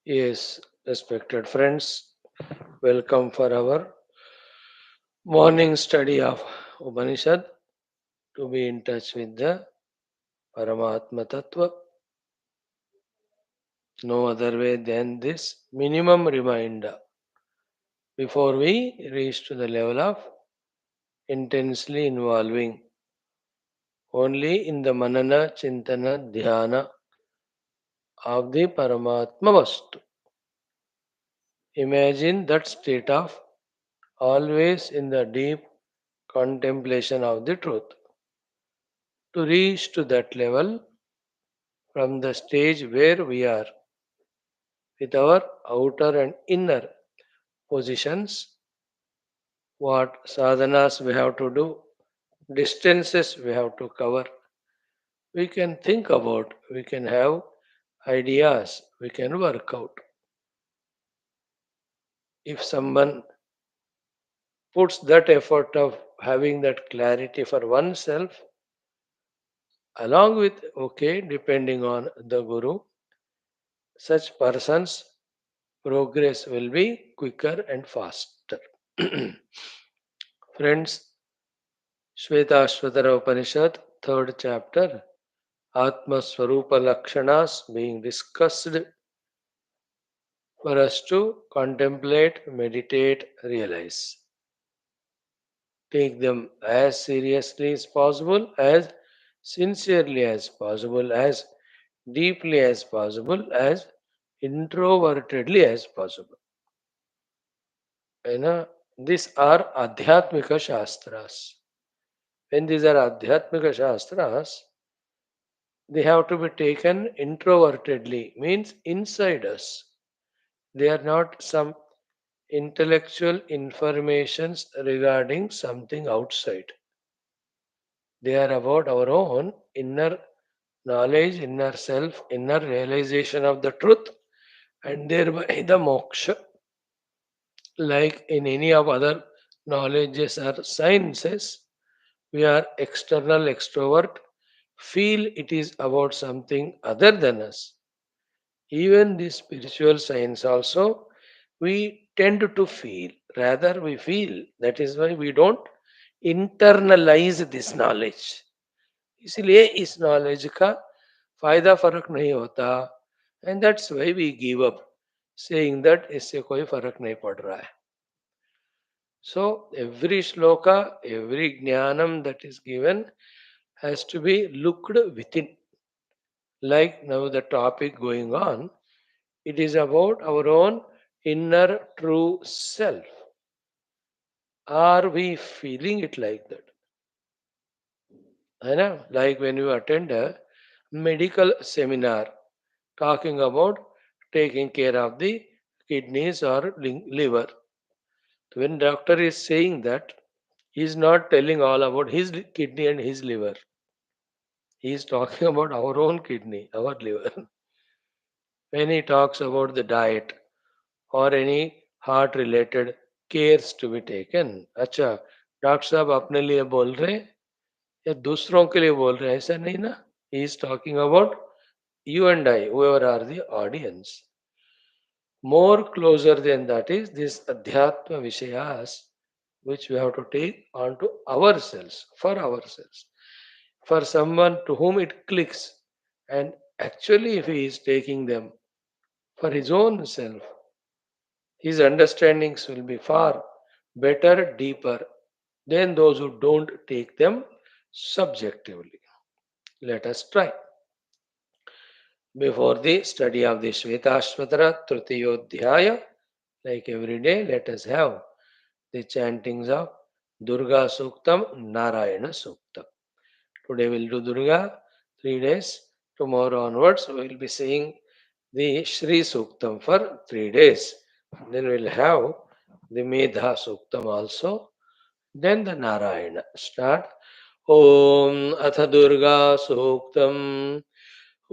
Yes, respected friends, welcome for our morning study of Upanishad to be in touch with the Paramatma Tattva. No other way than this minimum reminder before we reach to the level of intensely involving only in the Manana Chintana Dhyana of the Paramatma Vastu. Imagine that state of always in the deep contemplation of the truth. To reach to that level from the stage where we are with our outer and inner positions, what sadhanas we have to do, distances we have to cover, we can think about, we can have ideas, we can work out. If someone puts that effort of having that clarity for oneself, along with, okay, depending on the Guru, such persons' progress will be quicker and faster. Friends, Shwethahswathara Upanishad, third chapter, Atma Swarupa Lakshanas being discussed for us to contemplate, meditate, realize. Take them as seriously as possible, as sincerely as possible, as deeply as possible, as introvertedly as possible. You know, these are Adhyatmika Shastras. When these are Adhyatmika Shastras, they have to be taken introvertedly, means inside us. They are not some intellectual informations regarding something outside. They are about our own inner knowledge, inner self, inner realization of the truth, and thereby the moksha. Like in any of other knowledges or sciences, we are external extrovert, feel it is about something other than us. Even the spiritual science also, we tend to feel, rather we feel. That is why we don't internalize this knowledge. इसलिए इस knowledge का फायदा फर्क नहीं होता, and that's why we give up saying that इससे कोई फर्क नहीं पड़ रहा है. So every shloka, every jnanam that is given has to be looked within. Like now the topic going on, it is about our own inner true self. Are we feeling it like that? I know, like when you attend a medical seminar talking about taking care of the kidneys or liver. When doctor is saying that, he is not telling all about his kidney and his liver. He is talking about our own kidney, our liver. When he talks about the diet or any heart related cares to be taken, अच्छा doctor साहब अपने लिए बोल रहे हैं या दूसरों के लिए बोल रहे हैं, ऐसा नहीं ना. He is talking about you and I, whoever are the audience. More closer than that is this adhyatma vishayas which we have to take onto ourselves, for ourselves, for someone to whom it clicks. And actually, if he is taking them for his own self, his understandings will be far better, deeper than those who don't take them subjectively. Let us try. Before the study of the Shwethahswathara Trutiyodhyaya, like every day, let us have the chantings of Durga Suktam, Narayana Suktam. Today we'll do Durga 3 days. Tomorrow onwards we will be saying the Shri Suktam for 3 days. Then we'll have the Medha Suktam also. Then the Narayana. Start. Om Atha Durga Suktam.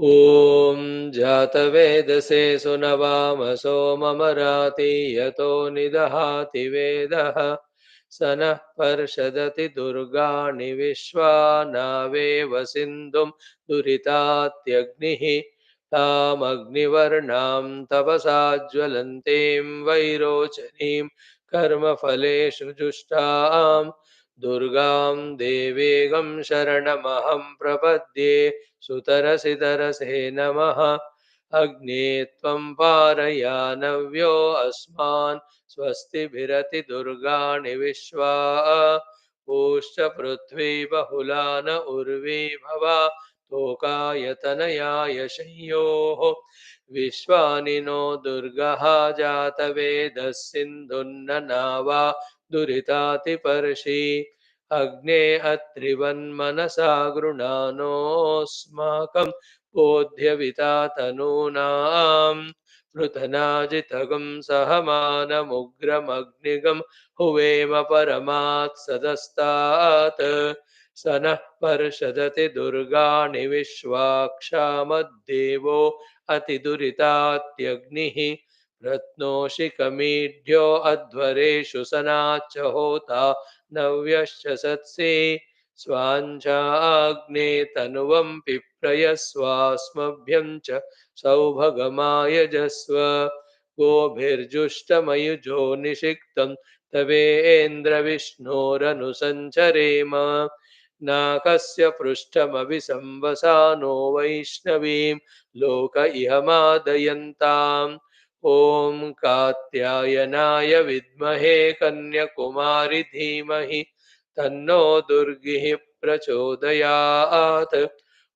ॐ जातवेदसे सुनवामसो ममराति यतो निदहाति वेदः स नः पर्षदति दुर्गाणि विश्वा नावेव सिन्धुं दुरितात्यग्निः तामग्निवर्णां तपसा ज्वलन्तीं वैरोचनीं कर्मफलेषु जुष्टां दुर्गां देवीगं शरणमहं प्रपद्ये सुतरसि तरसे नमः अग्ने त्वं पारयानव्यो अस्मान् स्वस्तिभिरति दुर्गाणि विश्वा पूश्च पृथ्वी बहुला न उर्वी भवा तोकायतनयाय शंयोः विश्वानि नो दुर्गः जातवेदः सिन्धुन्न नावा दुरितातिपर्षि अग्ने अत्रिवन्मनसा गृणानोऽस्माकं बोध्यविता तनूनाम् पृतनाजितगं सहमानमुग्रमग्निगं हुवेम परमात् सदस्तात् स नः पर्षदति दुर्गाणि विश्वाक्षामद्देवो अतिदुरितात्यग्निः रत्नोषिकमीढ्यो अध्वरेषु सनाच्च होता नव्यश्च सत्सि स्वाञ्चाग्ने तनुवं पिप्रयस्वास्मभ्यं च सौभगमायजस्व गोभिर्जुष्टमयुजो निषिक्तं तवेन्द्रविष्णोरनुसञ्चरेम नाकस्य पृष्ठमभिसंवसानो वैष्णवीं लोक इह मादयन्ताम् ॐ कात्यायनाय विद्महे कन्याकुमारि धीमहि तन्नो दुर्गिः प्रचोदयात्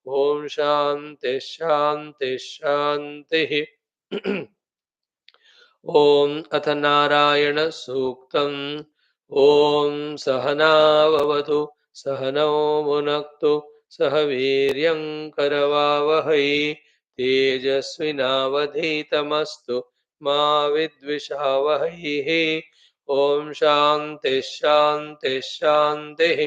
ॐ शान्ति शान्ति शान्तिः ॐ अथ नारायण सूक्तम् ॐ सहनाववतु सहनौ भुनक्तु सह वीर्यं करवावहै तेजस्विनावधीतमस्तु मा विद्विषावहैः ॐ शान्ति शान्ति शान्तिः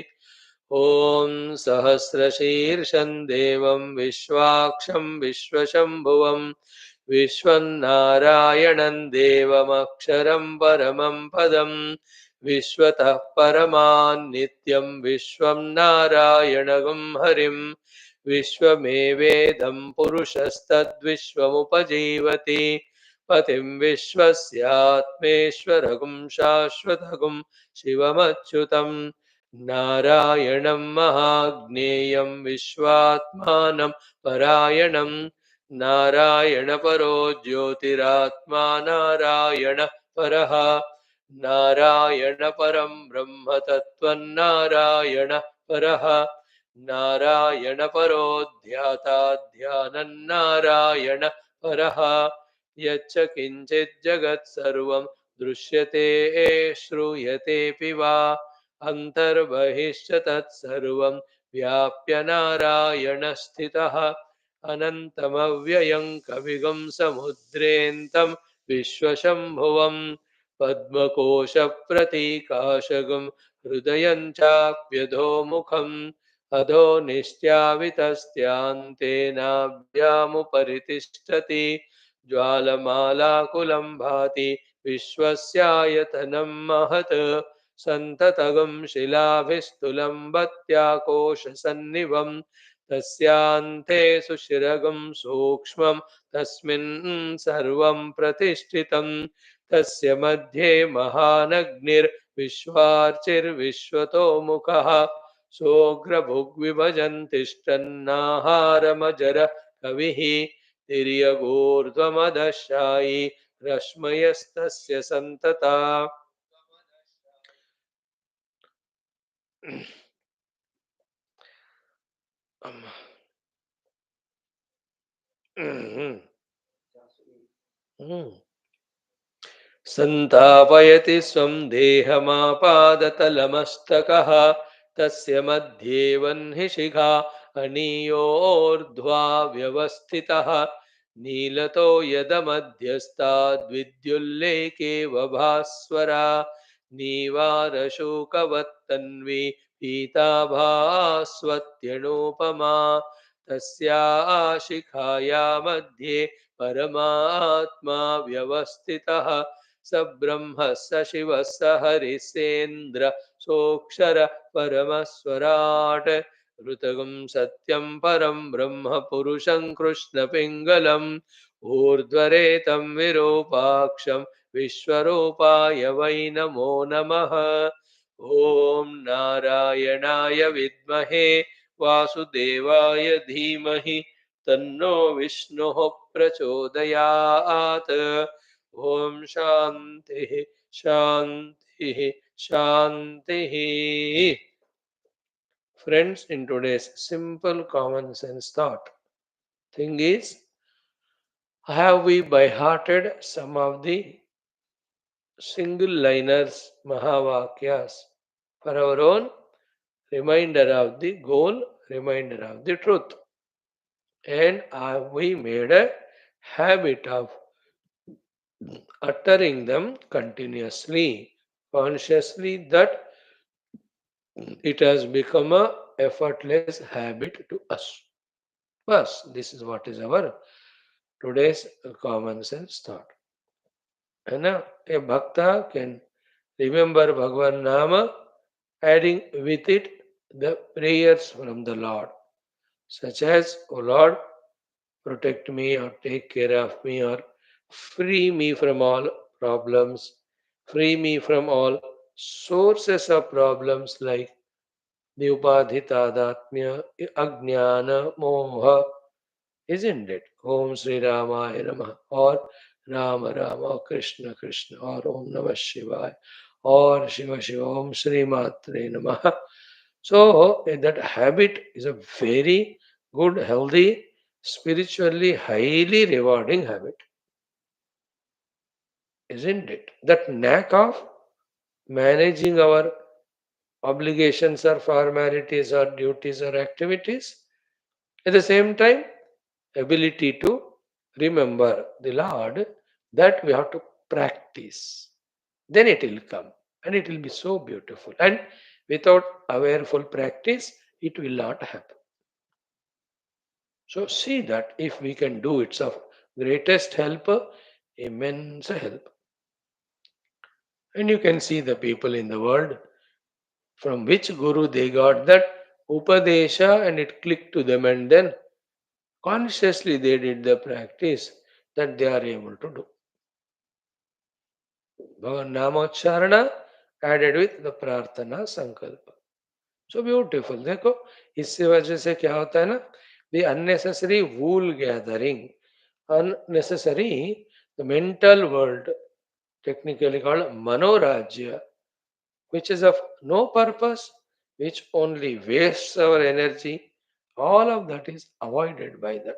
ॐ सहस्रशीर्षं देवं विश्वाक्षं विश्वशम्भुवं विश्वन्नारायणं देवमक्षरं परमं पदं विश्वतः परमान्नित्यं विश्वं नारायणगं हरिं विश्वमेवेदं पुरुषस्तद्विश्वमुपजीवति पतिं विश्वस्यात्मेश्वरगुं शाश्वतगुं शिवमच्युतं नारायणं महाज्ञेयं विश्वात्मानं परायणं नारायणपरो ज्योतिरात्मा नारायण परः नारायणपरं ब्रह्म तत्त्वन्नारायण परः नारायणपरो ध्याता ध्यानन्नारायण परः यच्च किञ्चित् जगत्सर्वं दृश्यते श्रूयतेऽपि वा अन्तर्बहिश्च तत्सर्वं व्याप्य नारायणस्थितः अनन्तमव्ययं कविगं समुद्रेऽन्तं विश्वशम्भुवं पद्मकोशप्रतीकाशगं हृदयं चाप्यधोमुखम् अधो निश्चावितस्त्यान्तेनाभ्यामुपरि तिष्ठति ज्वालमालाकुलं भाति विश्वस्यायतनं महत् सन्ततगं शिलाभिस्तुलं बत्याकोशसन्निभं तस्यान्ते सुशिरगं सूक्ष्मं तस्मिन् सर्वं प्रतिष्ठितं तस्य मध्ये महानग्निर्विश्वार्चिर्विश्वतोमुखः सोऽग्रभुग्विभजन् तिष्ठन्नाहारमजर कविः तिर्यगूर्ध्वमदशायि रश्मयस्तस्य सन्तता सन्तापयति स्वं देहमापादतलमस्तकः तस्य मध्ये वह्निशिखा अनीयोर्ध्वा व्यवस्थितः नीलतो यदमध्यस्ताद्विद्युल्लेकेव भास्वरा नीवारशोकवत्तन्वी पीताभास्वत्यणुपमा तस्या शिखाया मध्ये परमात्मा व्यवस्थितः स ब्रह्म स शिव स हरिसेन्द्र सोऽक्षर परमस्वराट् ऋतगं सत्यं परं ब्रह्म पुरुषं कृष्णपिङ्गलम् ऊर्ध्वरेतं विरूपाक्षं विश्वरूपाय वै नमो नमः। ॐ नारायणाय विद्महे वासुदेवाय धीमहि तन्नो विष्णुः प्रचोदयात्। ॐ शान्तिः शान्तिः शान्तिः। Friends, in today's simple common sense thought, thing is, have we by hearted some of the single liners, Mahavakyas, for our own reminder of the goal, reminder of the truth? And have we made a habit of uttering them continuously, consciously, that it has become a effortless habit to us? Bas, this is what is our today's common sense thought. And a bhakta can remember Bhagavan Nama, adding with it the prayers from the Lord, such as, O Lord, protect me or take care of me or free me from all problems, free me from all sources of problems like the upadhitadatmya, ajnana, moha, isn't it? Om Sri Ramaya Namah or Rama Rama or Krishna Krishna or Om Namah Shivaya or Shiva Shiva Om Sri Matre Namah. So that habit is a very good, healthy, spiritually highly rewarding habit, isn't it? That knack of managing our obligations or formalities or duties or activities, at the same time ability to remember the Lord, that we have to practice. Then it will come and it will be so beautiful. And without awareful practice, it will not happen. So see that if we can do it's of greatest help, immense help. And you can see the people in the world from which guru they got that upadesha and it clicked to them, and then consciously they did the practice that they are able to do. भगवान नामोच्चारण added with the प्रार्थना संकल्प. So beautiful. देखो इससे वजह से क्या होता है ना, the unnecessary wool gathering, unnecessary the mental world, technically called manorajya, which is of no purpose, which only wastes our energy, all of that is avoided by that.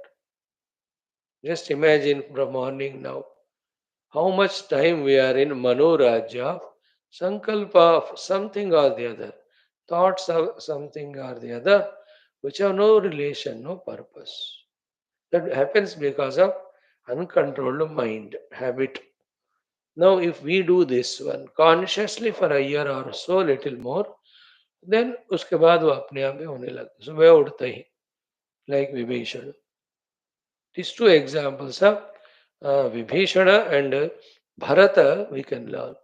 Just imagine from morning now how much time we are in manorajya of sankalpa of something or the other, thoughts of something or the other, which have no relation, no purpose. That happens because of uncontrolled mind, habit. Now, if we do this one consciously for a year or so, little more, then उसके बाद वो अपने आप ही होने लगता है. सुबह उठते ही, like Vibhishan. These two examples of Vibhishana and Bharata we can learn.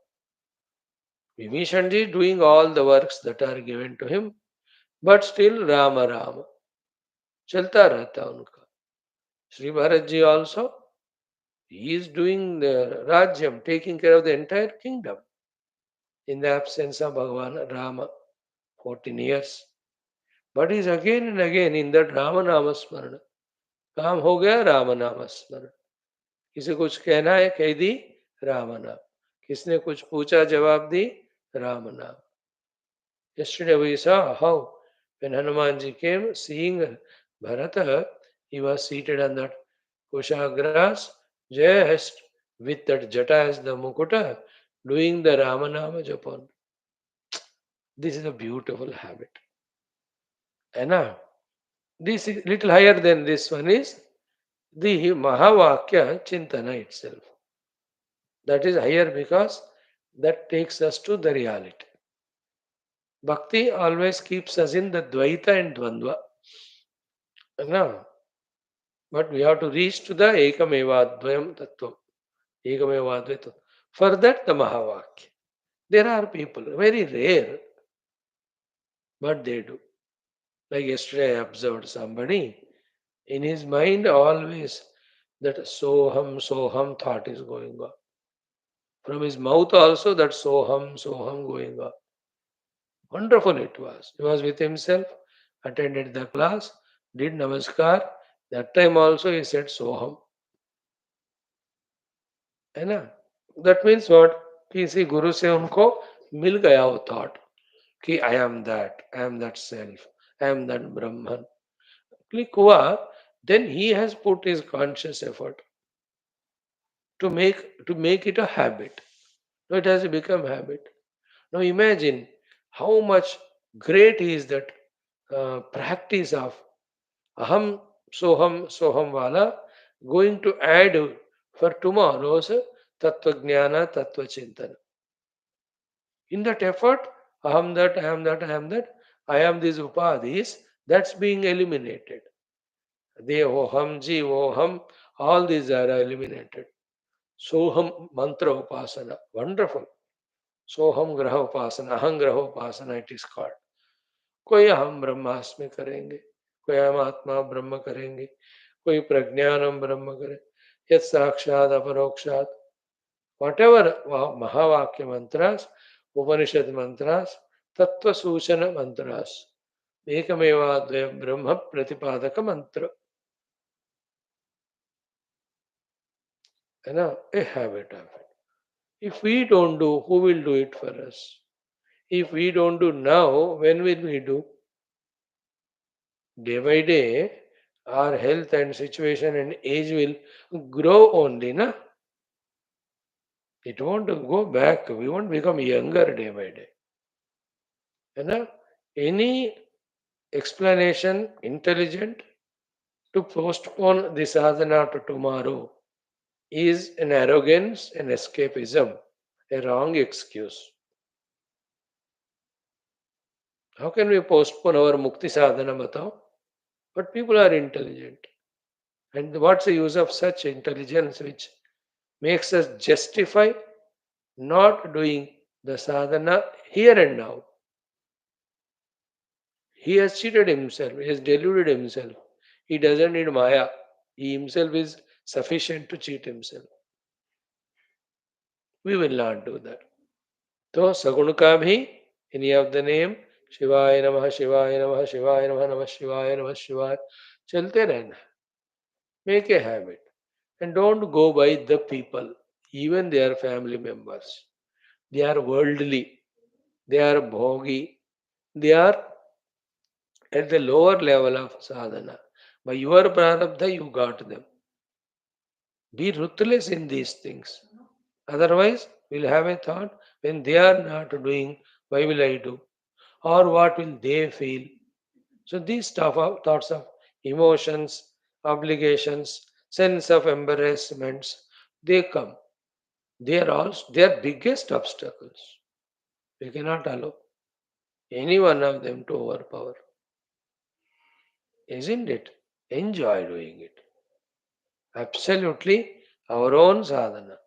Vibhishanji doing all the works that are given to him, but still Rama Rama चलता रहता उनका. Sri Bharatji also, he is doing the Rajyam, taking care of the entire kingdom in the absence of Bhagavan Rama, 14 years. But he is again and again in that Rama Nama Smarana. काम हो गया राम नाम स्मरण. किसी कुछ कहना है कह दी राम नाम. किसने कुछ पूछा जवाब दी राम नाम. Yesterday we saw how when Hanumanji came, seeing Bharata, he was seated on that Kushagras, just with that jata as the mukuta, doing the Ramanama Japan. This is a beautiful habit. And now, this is little higher than this one is the Mahavakya Chintana itself. That is higher because that takes us to the reality. Bhakti always keeps us in the Dvaita and Dvandva. No, but we have to reach to the Ekamevadvayam Tattvam. Ekamevadvayam. For that, the Mahavakya. There are people, very rare, but they do. Like yesterday, I observed somebody in his mind always that soham thought is going on. From his mouth also that soham going on. Wonderful it was. He was with himself, attended the class, did namaskar. That time also he said soham. है ना? That means what? किसी गुरु से उनको मिल गया वो thought कि I am that self, I am that Brahman. Click हुआ, then he has put his conscious effort to make it a habit. Now it has become habit. Now imagine how much great is that practice of aham soham wala going to add for tomorrow's tattva jnana tattva chintana. In that effort, aham that, I am that, I am that, I am these upadhis, that's being eliminated. Dehoham, jivoham, all these are eliminated. Soham mantra upasana, wonderful. सोहम ग्रह उपासना अहं ग्रह उपासना it is called कोई हम ब्रह्मास्मि करेंगे कोई हम आत्मा ब्रह्म करेंगे कोई प्रज्ञानम ब्रह्म करे यत् साक्षात अपरोक्षात वट एवर महावाक्य मंत्रास उपनिषद मंत्रास तत्व सूचन मंत्रास एकमेवाद्वय ब्रह्म प्रतिपादक मंत्र है ना a habit of it if we don't do who will do it for us if we don't do now when will we do day by day our health and situation and age will grow only na it won't go back we won't become younger day by day you know any explanation intelligent to postpone the sadhana to tomorrow is an arrogance and escapism a wrong excuse how can we postpone our mukti sadhana batao but people are intelligent and what's the use of such intelligence which makes us justify not doing the sadhana here and now. He has cheated himself, he has deluded himself. He doesn't need Maya. He himself is sufficient to cheat himself. We will not do that. So, Sagun ka bhi, any of the name, Shivaya Namaha, Shivaya Namaha, Shivaya Namaha, Namah Shivaya, Namah Shivaya, chalte rehna. Make a habit. And don't go by the people, even their family members. They are worldly, they are bhogi, they are at the lower level of sadhana. By your prarabdha, you got them. Be ruthless in these things. Otherwise, we'll have a thought when they are not doing, why will I do? Or what will they feel? So these thoughts of emotions, obligations, sense of embarrassments, they come. They are all their biggest obstacles. We cannot allow any one of them to overpower. Isn't it? Enjoy doing it. Absolutely our own sadhana.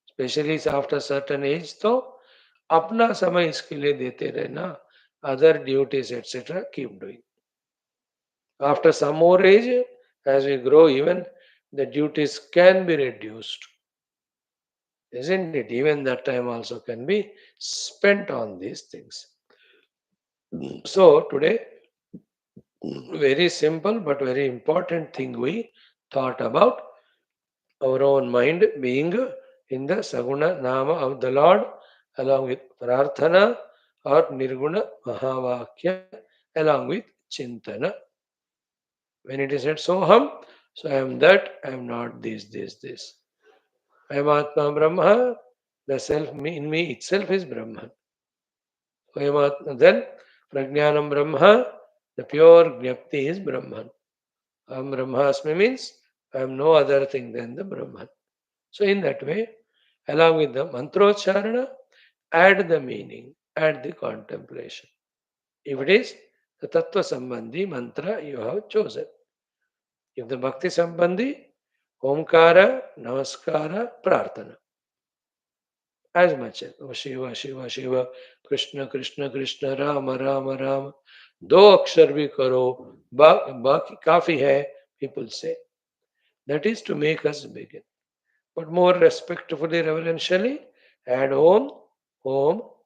Especially after certain age, तो अपना समय इसके लिए देते रहना. Other duties, etc. keep doing. After some more age, as we grow, even the duties can be reduced. Isn't it? Even that time also can be spent on these things. So today, very simple but very important thing we thought about our own mind being in the Saguna Nama of the Lord along with Prarthana or Nirguna Mahavakya along with Chintana. When it is said Soham, so I am that, I am not this. I am Atma Brahma, the self in me itself is Brahman. I am Atma, then Prajnanam Brahma, the pure Jnapti is Brahman. Am Brahmasmi means I am no other thing than the Brahman. So in that way, along with the mantrocharana, add the meaning, add the contemplation. If it is the Tattva Sambandhi mantra you have chosen. If the Bhakti Sambandhi, Omkara, Namaskara, Prarthana. As much as Shiva, Krishna, Krishna, Rama, Rama, Rama, दो अक्षर भी करो, बाकी काफी है, people say. That is to make us begin. But more respectfully, reverentially, add Om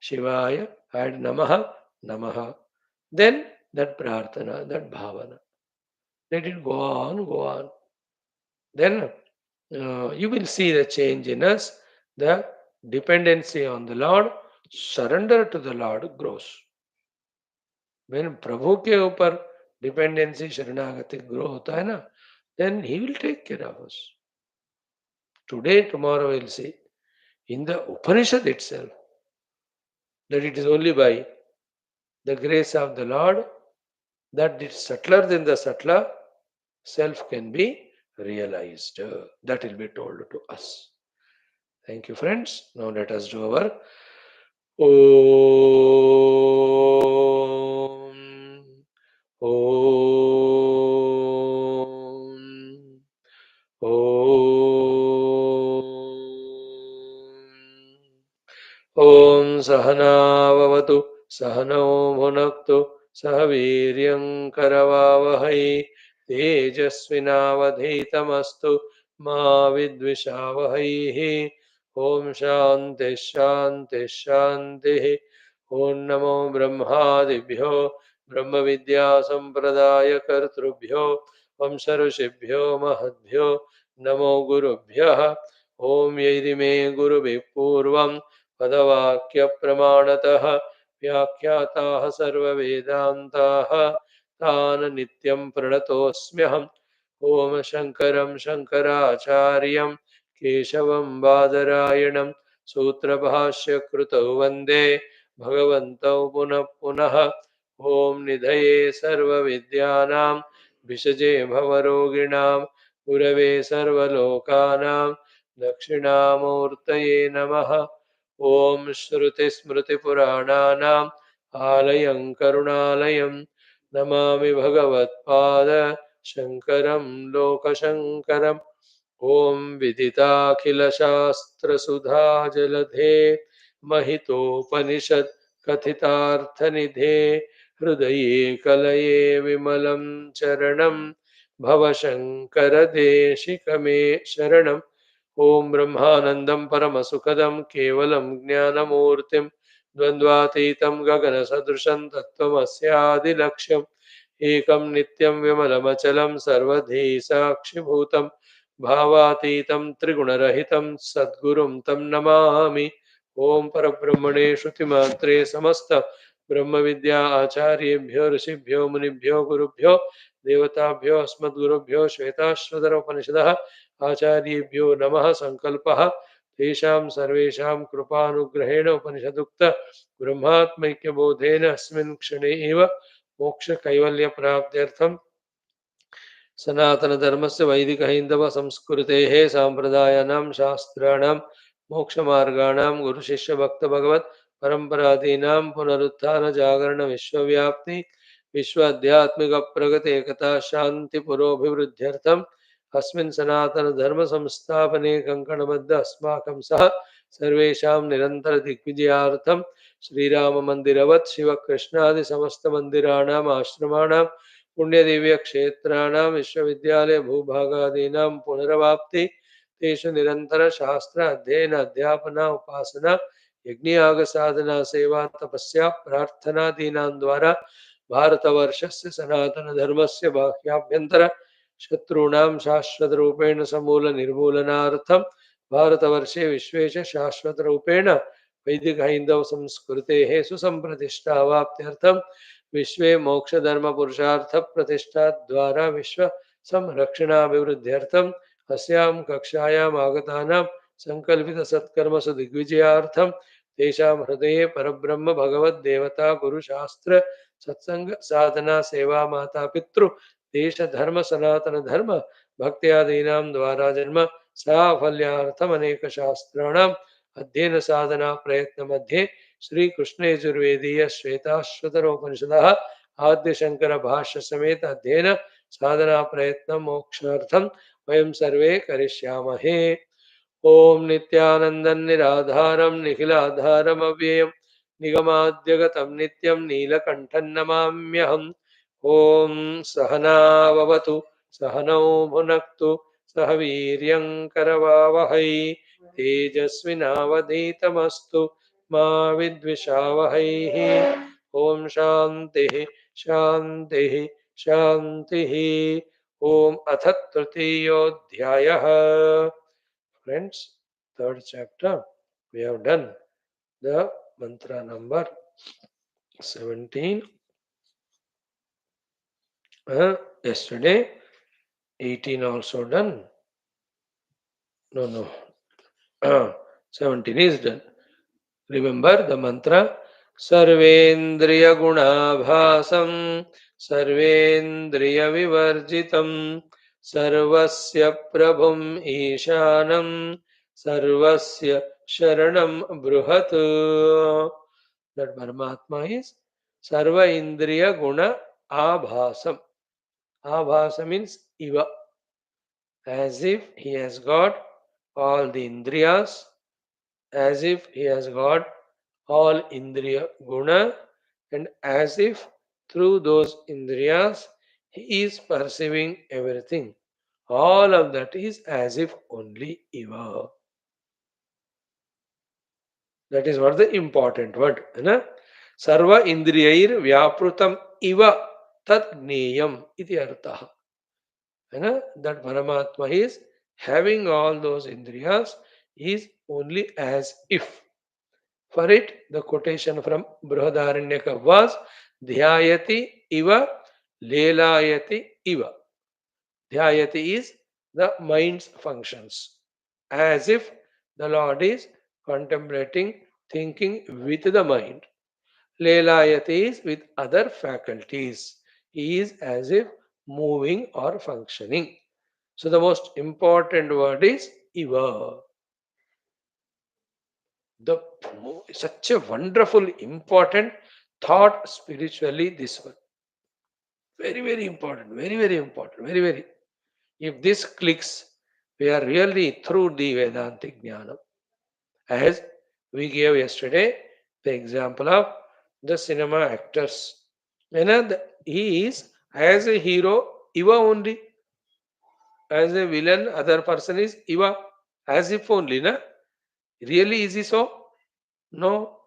Shivaya, add Namaha. Then that prarthana, that bhavana. Let it go on, go on. Then you will see the change in us. The dependency on the Lord, surrender to the Lord grows. When प्रभु के ऊपर dependency शरणागति grow होता है ना, then he will take care of us. Today, tomorrow we'll see in the Upanishad itself that it is only by the grace of the Lord that the subtler than the subtler self can be realized. That will be told to us. Thank you, friends. Now let us do our Om. Om. ॐ सहनाववतु सहनौ भुनक्तु सह वीर्यं करवावहै तेजस्विनावधीतमस्तु मा विद्विषावहैः ॐ शान्तिः शान्तिः शान्तिः ॐ नमो ब्रह्मादिभ्यो ब्रह्मविद्यासम्प्रदायकर्तृभ्यो वंश ऋषिभ्यो महद्भ्यो नमो गुरुभ्यः ॐ यैरिमे गुरुभिः पूर्वं पदवाक्यप्रमाणतः व्याख्याताः सर्ववेदान्ताः तान् नित्यं प्रणतोऽस्म्यहम् ॐ शङ्करं शङ्कराचार्यं केशवं बादरायणं सूत्रभाष्यकृतौ वन्दे भगवन्तौ पुनः पुनः ॐ निधये सर्वविद्यानां भिषजे भवरोगिणां गुरवे सर्वलोकानां दक्षिणामूर्तये नमः ॐ श्रुतिस्मृतिपुराणानाम् आलयं करुणालयं नमामि भगवत्पाद शङ्करं लोकशङ्करम् ॐ विदिताखिलशास्त्रसुधाजलधे महितोपनिषत् कथितार्थनिधे हृदये कलये विमलं चरणं भवशङ्करदेशिकमे शरणम् ॐ ब्रह्मानन्दं परमसुखदं केवलं ज्ञानमूर्तिं द्वन्द्वातीतं गगनसदृशं तत्त्वमस्यादिलक्ष्यम् एकं नित्यं विमलमचलं सर्वधी साक्षिभूतं भावातीतं त्रिगुणरहितं सद्गुरुं तं नमामि ॐ परब्रह्मणे श्रुतिमात्रे समस्त ब्रह्मविद्या आचार्येभ्यो ऋषिभ्यो मुनिभ्यो गुरुभ्यो देवताभ्यो अस्मद्गुरुभ्यो श्वेताश्वतर उपनिषदः आचार्येभ्यो नमः संकल्पः तेषां सर्वेषां कृपानुग्रहेण उपनिषदुक्त ब्रह्मात्मैक्यबोधेन अस्मिन् क्षणे एव मोक्षकैवल्यप्राप्त्यर्थं सनातनधर्मस्य वैदिकहैन्दवसंस्कृतेः साम्प्रदायानां शास्त्राणां मोक्षमार्गाणां गुरुशिष्यभक्तभगवत् परम्परादीनां पुनरुत्थानजागरणविश्वव्याप्ति विश्व आध्यात्मिकप्रगति एकता शान्तिपुरोभिवृद्ध्यर्थम् अस्मिन् सनातनधर्मसंस्थापने कङ्कणबद्ध अस्माकं सह सर्वेषां निरन्तरदिग्विजयार्थं श्रीराममन्दिरवत् शिवकृष्णादिसमस्तमन्दिराणाम् आश्रमाणां पुण्यदिव्यक्षेत्राणां विश्वविद्यालय भूभागादीनां पुनरवाप्ति तेषु निरन्तरशास्त्र अध्ययन अध्यापना उपासना यज्ञयागसाधना सेवा तपस्या प्रार्थनादीनां द्वारा भारतवर्षस्य सनातनधर्मस्य बाह्याभ्यन्तर शत्रूणां शाश्वतरूपेण समूलनिर्मूलनार्थं भारतवर्षे विश्वेश शाश्वतरूपेण वैदिकहैन्दवसंस्कृतेः सुसम्प्रतिष्ठावाप्त्यर्थं विश्वे मोक्षधर्म पुरुषार्थ प्रतिष्ठा द्वारा विश्व संरक्षणाभिवृद्ध्यर्थम अस्यां कक्षायाम् आगतानां संकल्पित सत्कर्मसु दिग्विजयार्थं तेषां हृदये परब्रह्म भगवद्देवता गुरुशास्त्र सत्संग साधना सेवा माता पितृ देश धर्म सनातन धर्म भक्त्यादीनां द्वारा जन्म साफल्यार्थम अनेक शास्त्राणाम् अध्ययन साधना प्रयत्न मध्ये श्री कृष्ण यजुर्वेदीय श्वेताश्वतरोपनिषदः आद्य शंकर भाष्य समेत अध्ययन साधना प्रयत्न मोक्षार्थम वयं सर्वे करिष्यामहे ओम नित्यानंदं निराधारं निखिलाधारम् अव्ययम् निगमाद्यगतं नित्यं नीलकण्ठं नमाम्यहम्। ॐ सहनाववतु सहनौ भुनक्तु सह वीर्यं करवावहै तेजस्विनावधीतमस्तु मा विद्विषावहैः। ॐ शान्तिः शान्तिः शान्तिः। ॐ अथ तृतीयोऽध्यायः। Friends, third chapter we have done the mantra number 17 yesterday, 18 also done. No, 17 is done. Remember the mantra Sarvendriya Gunabhasam Sarvendriya Vivarjitam Sarvasya Prabhum Ishanam Sarvasya Sharanam Bruhat. That Paramatma is Sarva Indriya Guna Abhasam. Abhasa means Iva, as if he has got all the Indriyas, as if he has got all Indriya Guna, and as if through those Indriyas he is perceiving everything. All of that is as if only Iva. That is what the important word. Na? Sarva Indriyair Vyaprutam Iva Tat Gneyam iti artha. That Paramatma is having all those Indriyas is only as if. For it, the quotation from Brihadaranyaka was Dhyayati iva lelayati iva. Dhyayati is the mind's functions. As if the Lord is contemplating, thinking with the mind. Lelayati is with other faculties. He is as if moving or functioning. So the most important word is iva. The such a wonderful, important thought spiritually. This one very important, very important, very. If this clicks, we are really through the Vedantic Jnana. As we gave yesterday the example of the cinema actors. He is as a hero, Iva only. As a villain, other person is Iva. As if only, na? Really is he so? No.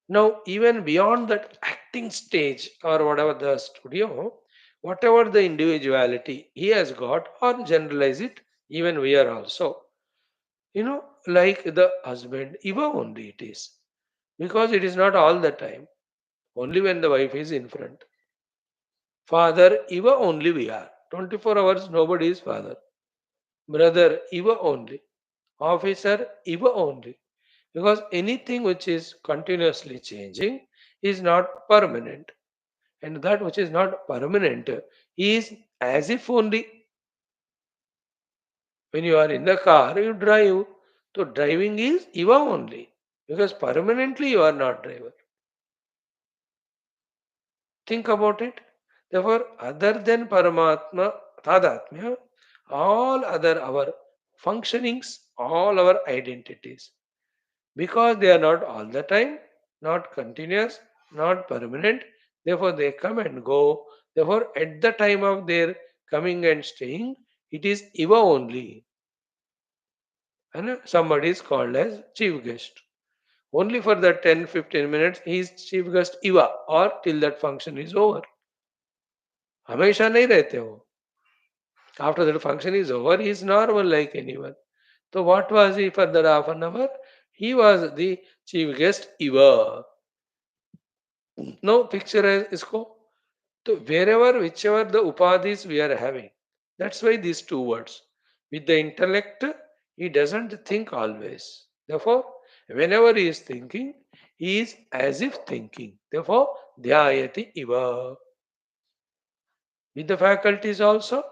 Now, even beyond that acting stage or whatever the studio, whatever the individuality he has got, or generalize it, even we are also, like the husband, Iva only it is. Because it is not all the time, only when the wife is in front. Father, Iva only we are. 24 hours, nobody is father. Brother, Iva only. Officer, Iva only. Because anything which is continuously changing is not permanent. And that which is not permanent is as if only when you are in the car, you drive. So driving is Iva only. Because permanently you are not driver. Think about it. Therefore, other than Paramatma, Tadatmya, all other our functionings, all our identities, because they are not all the time, not continuous, not permanent, therefore they come and go. Therefore, at the time of their coming and staying, it is Iva only. And somebody is called as chief guest. Only for the 10-15 minutes, he is chief guest Iva, or till that function is over. हमेशा नहीं रहते वो. After that function is over, he is normal like anyone. So what was he for that half an hour? He was the chief guest Iva. Now picture इसको. So wherever, whichever the upadhis we are having, that's why these two words. With the intellect, he doesn't think always. Therefore, whenever he is thinking, he is as if thinking. Therefore, dhyayati iva. With the faculties also,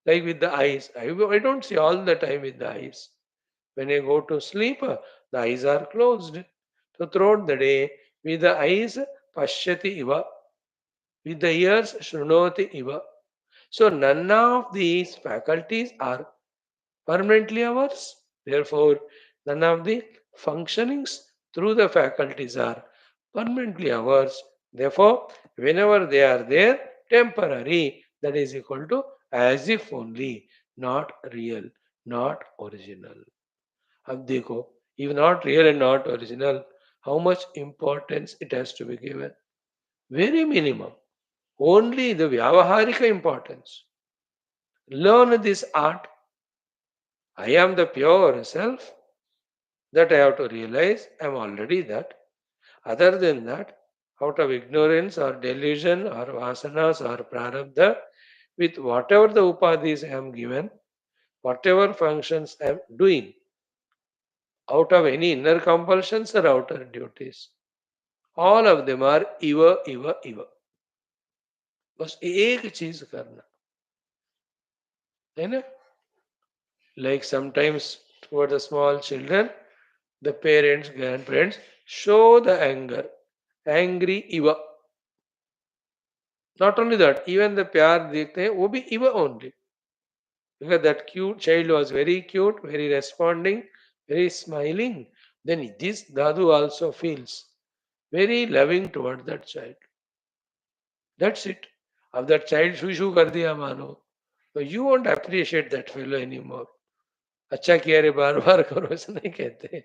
like with the eyes. I don't see all the time with the eyes. When I go to sleep, the eyes are closed. So throughout the day, with the eyes, pashyati iva. With the ears, shrunoti iva. So none of these faculties are permanently ours. Therefore, none of the functionings through the faculties are permanently ours. Therefore, whenever they are there, temporary, that is equal to as if only, not real, not original. अब देखो, if not real and not original, how much importance it has to be given? Very minimum. Only the Vyavaharika importance. Learn this art. I am the pure self. That I have to realize I am already that. Other than that, out of ignorance or delusion or vasanas or prarabdha, with whatever the upadhis I am given, whatever functions I am doing, out of any inner compulsions or outer duties, all of them are इव इव इव. बस एक चीज करना है ना. Like sometimes for the small children, the parents, grandparents show the anger, angry इव. Not only that, even the प्यार देखते हैं वो भी इव only. Because that cute child was very cute, very responding, very smiling. Then this Dadu also feels very loving toward that child. That's it. अब that child shoo कर दिया मानो, तो you won't appreciate that fellow anymore. अच्छा किया रे बार बार करो ऐसा नहीं कहते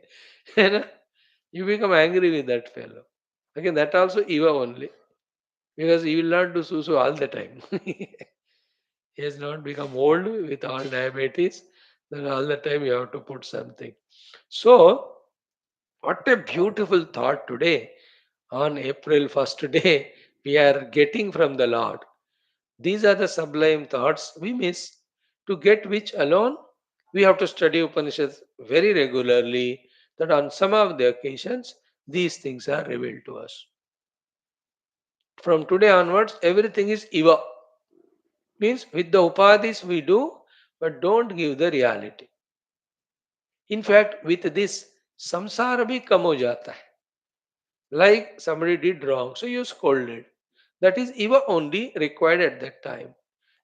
है ना. You become angry with that fellow. Again, that also Eva only. Because he will not do susu all the time. He has not become old with all diabetes. Then all the time you have to put something. So, what a beautiful thought today on April 1st day we are getting from the Lord. These are the sublime thoughts we miss. To get which alone, we have to study Upanishads very regularly, that on some of the occasions, these things are revealed to us. From today onwards, everything is Iva. Means with the upadhis we do, but don't give the reality. In fact, with this, samsara bhi kam ho jata hai. Like somebody did wrong, so you scolded. That is Iva only required at that time.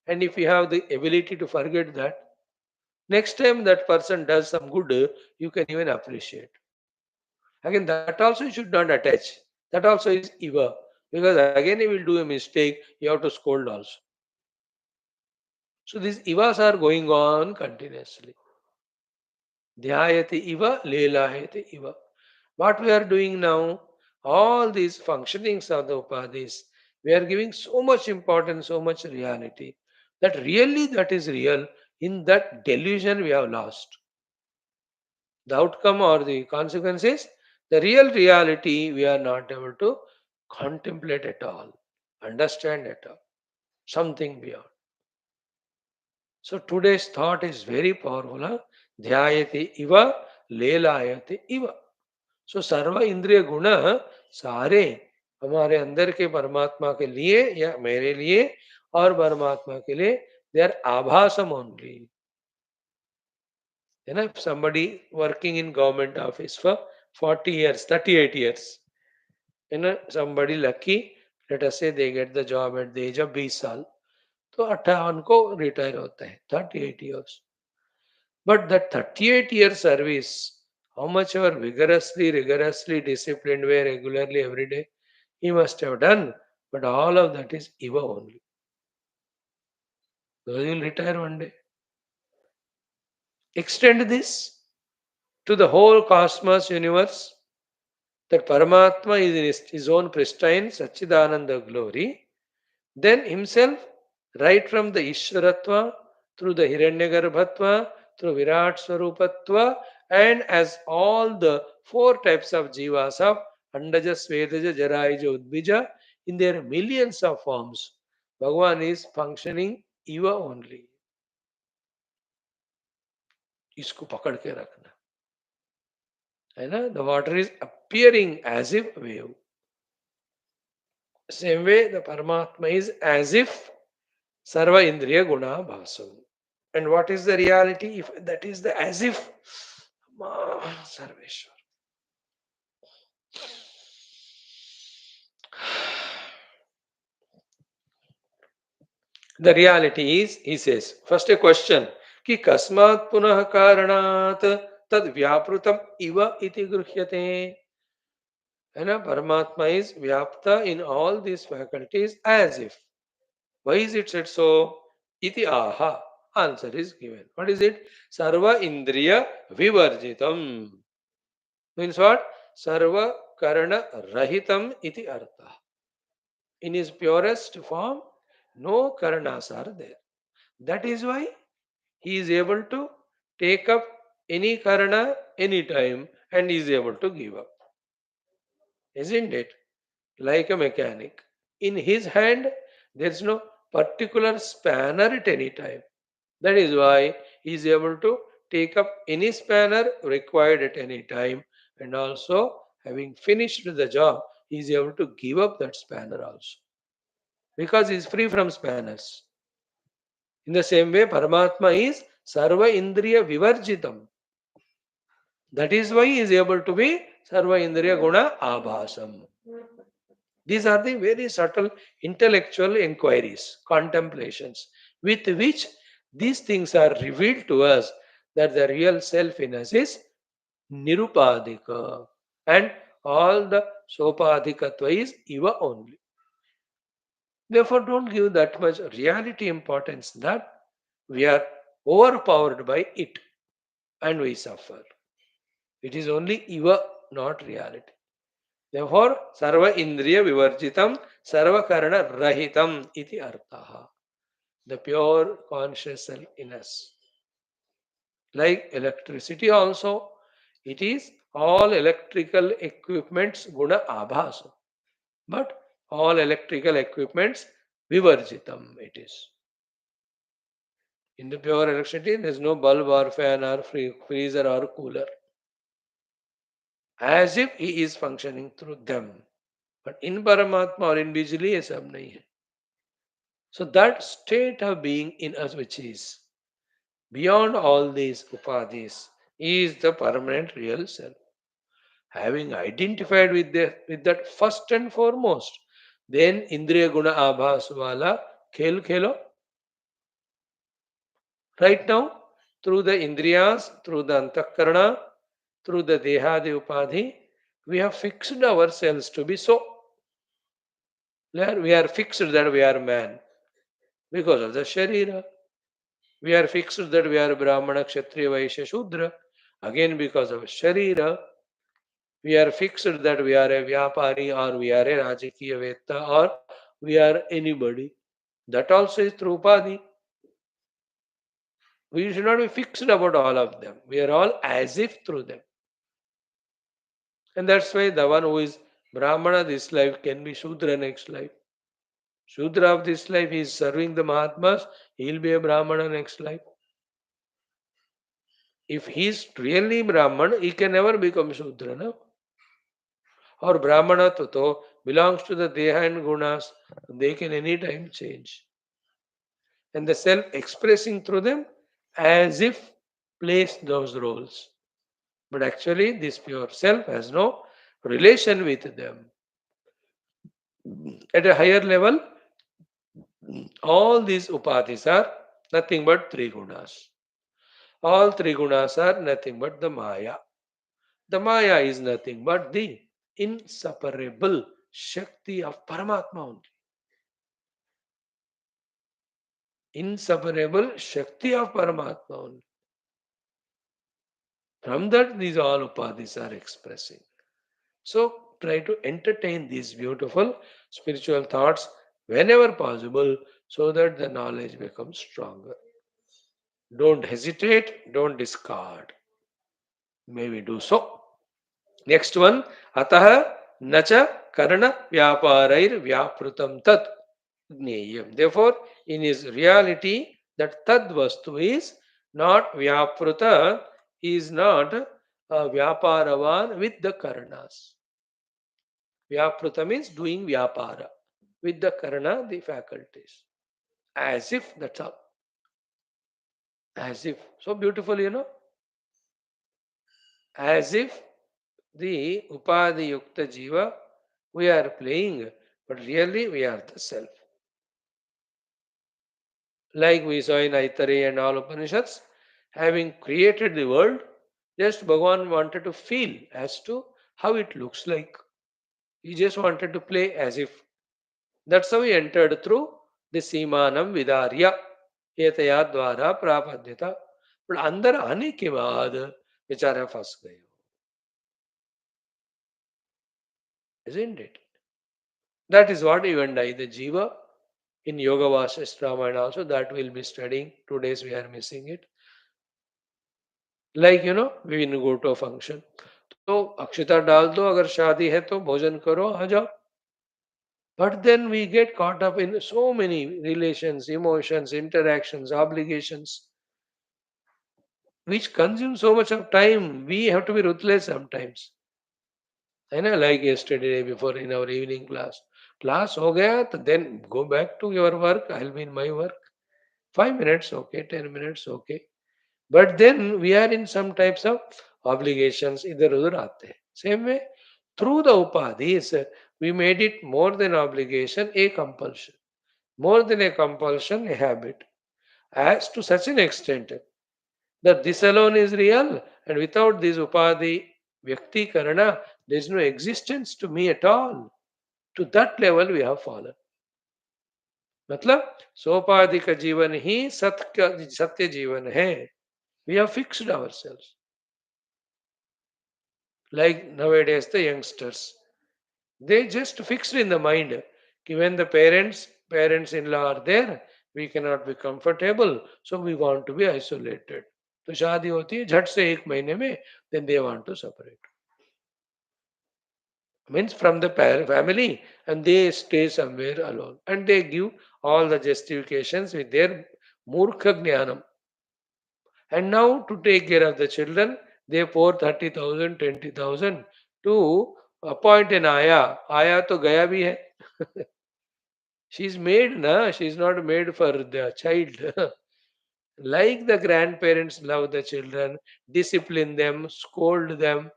And if you have the ability to forget that, next time that person does some good, you can even appreciate. Again, that also you should not attach. That also is Iva. Because again, he will do a mistake, you have to scold also. So these Ivas are going on continuously. Dhyayate Iva, Lelayate Iva. What we are doing now, all these functionings of the Upadhis, we are giving so much importance, so much reality, that really that is real. In that delusion we have lost. The outcome or the consequences, the real reality we are not able to contemplate at all, understand at all, something beyond. So today's thought is very powerful. Huh? Dhyayate iva, lelayate iva. So सर्व इंद्रिय गुण सारे हमारे अंदर के परमात्मा के लिए या मेरे लिए और परमात्मा के लिए दे आर आभासम only. You know, somebody working in government office for 40 years, 38 years. You know, somebody lucky, let us say they get the job at the age of 20 साल, तो 58 को रिटायर होते हैं, 38 years. But that 38-year service, how much ever vigorously, rigorously disciplined way regularly every day, he must have done. But all of that is Eva only. So he will retire one day. Extend this to the whole cosmos universe, that Paramatma is in his own pristine Satchidananda glory, then himself, right from the Ishwaratva, through the Hiranyagarbhatva, through Virat Swarupatva, and as all the four types of jivas of Andaja, Svedaja, Jaraija, Udbija, in their millions of forms, Bhagavan is functioning Eva only. इसको पकड़ के रखना है ना. The water is appearing as if wave. Same way the Paramatma is as if Sarva Indriya Guna Bhasam. And what is the reality? If that is the as if Sarveshwar. The reality is, he says, first a question, कि कस्मात् पुनः कारणात् तद व्यापृतम इव इति गृह्यते. And Paramatma is Vyapta in all these faculties as if. Why is it said so? Iti aha. Answer is given. What is it? Sarva Indriya Vivarjitam. Means what? Sarva Karana Rahitam iti artha. In his purest form, no Karanas are there. That is why he is able to take up any Karana anytime and is able to give up. Isn't it? Like a mechanic. In his hand, there is no particular spanner at any time. That is why he is able to take up any spanner required at any time, and also having finished the job, he is able to give up that spanner also because he is free from spanners. In the same way, Paramatma is Sarva Indriya Vivarjitam. That is why he is able to be Sarva Indriya Guna Abhasam. These are the very subtle intellectual inquiries, contemplations, with which these things are revealed to us that the real self in us is Nirupadika. And all the Sopadikatva is Iva only. Therefore, don't give that much reality importance that we are overpowered by it and we suffer. It is only Iva, not reality. Therefore, sarva indriya vivarjitam, sarva karana rahitam iti arthaha. The pure conscious self in us. Like electricity also, it is all electrical equipments guna abhasa. But all electrical equipments vivarjitam it is. In the pure electricity, there is no bulb or fan or freezer or cooler. As if he is functioning through them. But in Paramatma or in Bijli, ये सब नहीं है. So that state of being in us which is beyond all these upadhis is the permanent real self. Having identified with that first and foremost, then Indriya Guna Abhas wala khel khelo. Right now, through the Indriyas, through the Antakarana, through the Dehadi Upadhi, we have fixed ourselves to be so. We are fixed that we are man because of the Sharira. We are fixed that we are Brahmana, Kshatriya, Vaishya, Shudra. Again, because of Sharira, we are fixed that we are a Vyapari or we are a Rajakiya Vetta or we are anybody. That also is through Upadhi. We should not be fixed about all of them. We are all as if through them. And that's why the one who is Brahmana this life can be Shudra next life. Shudra of this life is serving the Mahatmas, he will be a Brahmana next life. If he is really Brahman, he can never become Shudra. No? Or Brahmana Tato belongs to the Deha and Gunas. They can anytime change. And the self expressing through them as if plays those roles. But actually, this pure self has no relation with them. At a higher level, all these upadhis are nothing but three gunas. All three gunas are nothing but the Maya. The Maya is nothing but the inseparable Shakti of Paramatma only. Inseparable Shakti of Paramatma only. From that, these all upadhis are expressing. So, try to entertain these beautiful spiritual thoughts whenever possible so that the knowledge becomes stronger. Don't hesitate, don't discard. May we do so. Next one, Ataha Nacha Karana Vyaparair Vyaprutam Tat Gneyam. Therefore, in his reality, that Tad Vastu is not Vyapruta, is not Vyaparavan with the Karanas. Vyapruta means doing Vyapara with the Karana, the faculties. As if that's all. As if. So beautiful, As if the Upadhi Yukta Jiva, we are playing, but really we are the self. Like we saw in Aitare and all Upanishads, having created the world, just Bhagavan wanted to feel as to how it looks like. He just wanted to play as if. That's how he entered through the Simanam Vidarya. एतया द्वारा प्रापद्यता. पर अंदर आने के बाद बेचारा फंस गए. Isn't it? That is what even I, the Jiva, in Yoga Vasishtha and also that we'll be studying. 2 days we are missing it. Like, we will go to a function. तो अक्षता डाल दो, अगर शादी है तो भोजन करो, आ जाओ. But then we get caught up in so many relations, emotions, interactions, obligations, which consume so much of time. We have to be ruthless sometimes. है ना, like yesterday before in our evening class हो गया तो then go back to your work. I'll be in my work. 5 minutes okay, 10 minutes okay. But then we are in some types of obligations. इधर उधर आते हैं. Same way through the upadhis we made it more than obligation a compulsion, more than a compulsion a habit, as to such an extent that this alone is real, and without this upadhi vyakti karana there is no existence to me at all. To that level we have fallen. मतलब सोपाधिक जीवन ही सत्य जीवन है. We have fixed ourselves. Like nowadays the youngsters, they just fixed in the mind कि when the parents-in-law are there, we cannot be comfortable, so we want to be isolated. तो शादी होती है झट से 1 महीने में, then they want to separate. Means from the family, and they stay somewhere alone, and they give all the justifications with their murkha jnanam. And now to take care of the children, they pour 30,000, 20,000 to appoint an aya. Aya to gaya bhi hai. She's made, na? She's not made for the child. Like the grandparents love the children, discipline them, scold them.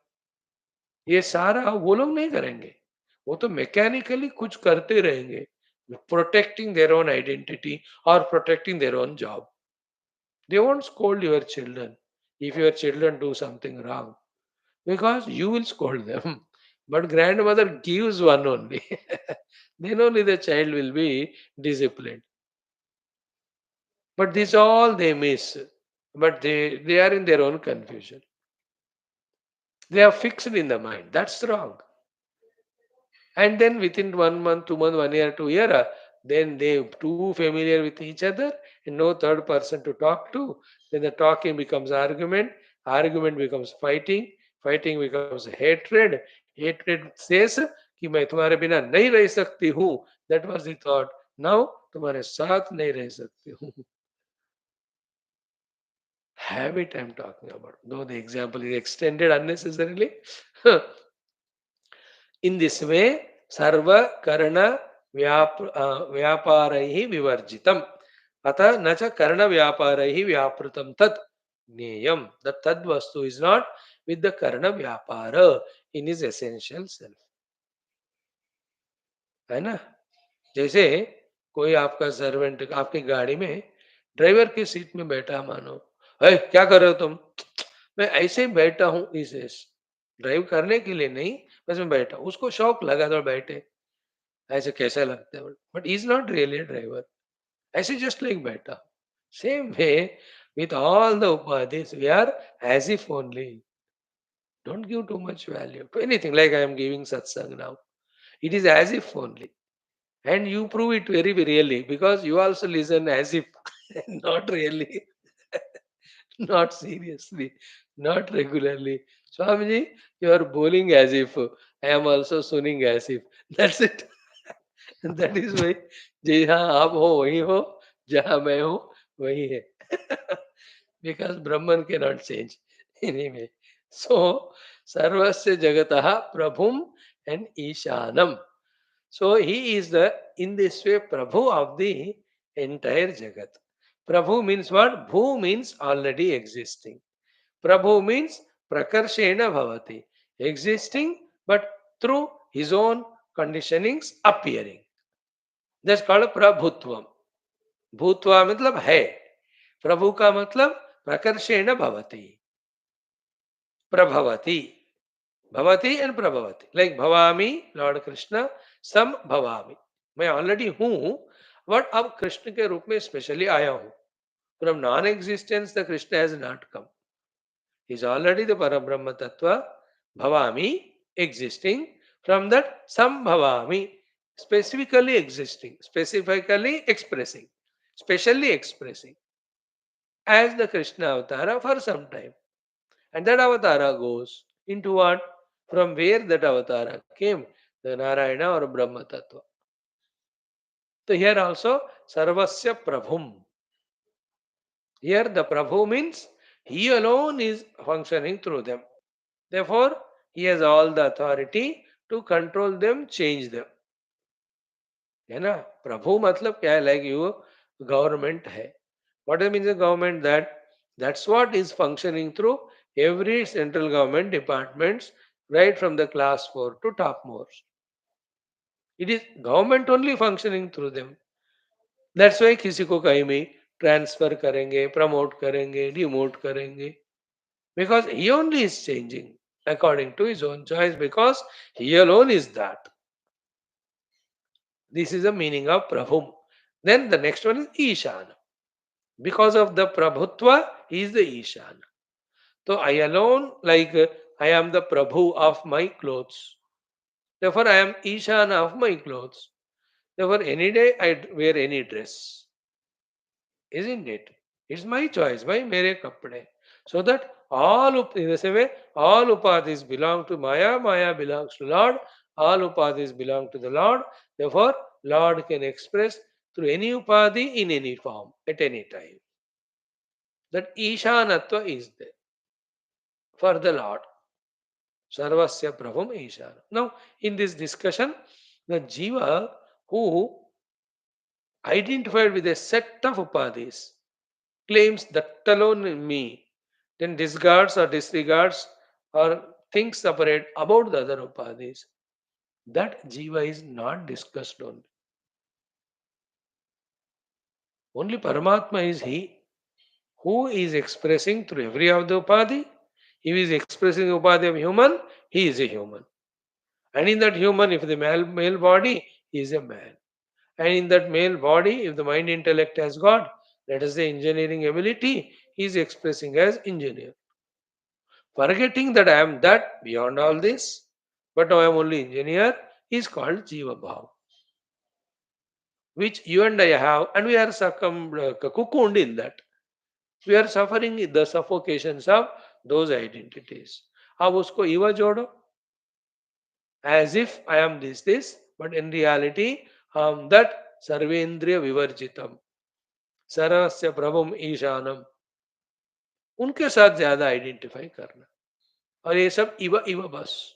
ये सारा वो लोग नहीं करेंगे. वो तो mechanically कुछ करते रहेंगे, protecting their own identity or protecting their own job. They won't scold your children if your children do something wrong, because you will scold them. But grandmother gives one only. Then only the child will be disciplined. But this all they miss. But they are in their own confusion. They are fixed in the mind. That's wrong. And then within 1 month, 2 months, 1 year, 2 year, then they too familiar with each other and no third person to talk to. Then the talking becomes argument becomes fighting becomes hatred says कि मैं तुम्हारे बिना नहीं रह सकती हूँ. That was the thought. Now तुम्हारे साथ नहीं रह सकती हूँ. Habit I'm talking about. Though the example is extended unnecessarily. In this way, sarva karna व्यापारैः विवर्जितम्. अतः न च कर्ण व्यापारैः व्यापृतं तत् ज्ञेयम्. The tad vastu is not with the karna vyapara in his essential self. है ना? जैसे कोई आपका सर्वेंट आपकी गाड़ी में ड्राइवर की सीट में बैठा मानो, "ए, क्या कर रहे हो तुम?" मैं ऐसे ही बैठा हूँ इस ड्राइव करने के लिए नहीं, बस मैं बैठा हूँ. उसको शौक लगा तो बैठे. ऐसे कैसा लगता है, but is not really driver. ऐसे जस्ट लाइक बैठा. Same way with all the उपाधिस we are as if only. Don't give too much value to anything. Like I am giving satsang now, it is as if only, and you prove it very really because you also listen as if. Not really. Not seriously, not regularly. Swamiji, you are bowling as if, I am also sunning as if. That's it. That is why जहाँ आप हो वही हो, जहाँ मैं हूँ वही है. Because Brahman cannot change anyway. So Sarvasya Jagatah Prabhum and Ishanam. So he is the in this way Prabhu of the entire Jagat. Prabhu means what? Bhu means already existing. Prabhu means prakarshena bhavati, existing but through his own conditionings appearing. That's called प्रभुत्वम. भूत्वा मतलब है. प्रभु का मतलब प्रकर्षेण भवति, प्रभवति. Bhavati and Prabhavati. Like Bhavami, Lord Krishna, Sam Bhavami. मैं already हूं but अब कृष्ण के रूप में स्पेशली आया हूं. From non existence the Krishna has not come. He is already the Parabrahma Tattva, Bhavami, existing. From that, Sambhavami, specifically existing, specifically expressing, specially expressing as the Krishna Avatara for some time. And that Avatara goes into what? From where that Avatara came, the Narayana or Brahma Tattva. So here also, Sarvasya Prabhum. Here the Prabhu means he alone is functioning through them. Therefore, he has all the authority to control them, change them. है ना? प्रभु मतलब क्या है? Like you, government है. What means the government? That's what is functioning through every central government departments, right from the class 4 to topmost. It is government only functioning through them. That's why किसी को कहीं भी transfer करेंगे, promote करेंगे, demote करेंगे. Because he only is changing according to his own choice, because he alone is that. This is the meaning of Prabhu. Then the next one is Ishana. Because of the Prabhutva, he is the Ishana. So I alone, like I am the Prabhu of my clothes. Therefore, I am Ishana of my clothes. Therefore, any day I wear any dress. Isn't it? It's my choice. Why mere kapde? So that in the same way, all upadhis belong to Maya, Maya belongs to Lord, all upadhis belong to the Lord. Therefore, Lord can express through any upadhi in any form at any time. That Ishanatva is there for the Lord. Sarvasya Prabhum Ishana. Now, in this discussion, the Jiva who identified with a set of upadhis claims that alone in me, then discards or disregards or thinks separate about the other upadhis. That jiva is not discussed only. Only Paramatma is he who is expressing through every of the upadhi. He is expressing the upadhi of human, he is a human. And in that human, if the male body, he is a man. And in that male body, if the mind intellect has got, let us say engineering ability, he is expressing as engineer. Forgetting that I am that beyond all this, but now I am only engineer, is called Jiva Bhav, which you and I have, and we are cocooned in that. We are suffering the suffocations of those identities. अब उसको इवा जोड़ो, as if I am this, but in reality, I am that सर्वेंद्रिय विवर्जितम, सर्वस्य प्रभुम ईशानम. उनके साथ ज्यादा identify करना, और ये सब इवा इवा बस.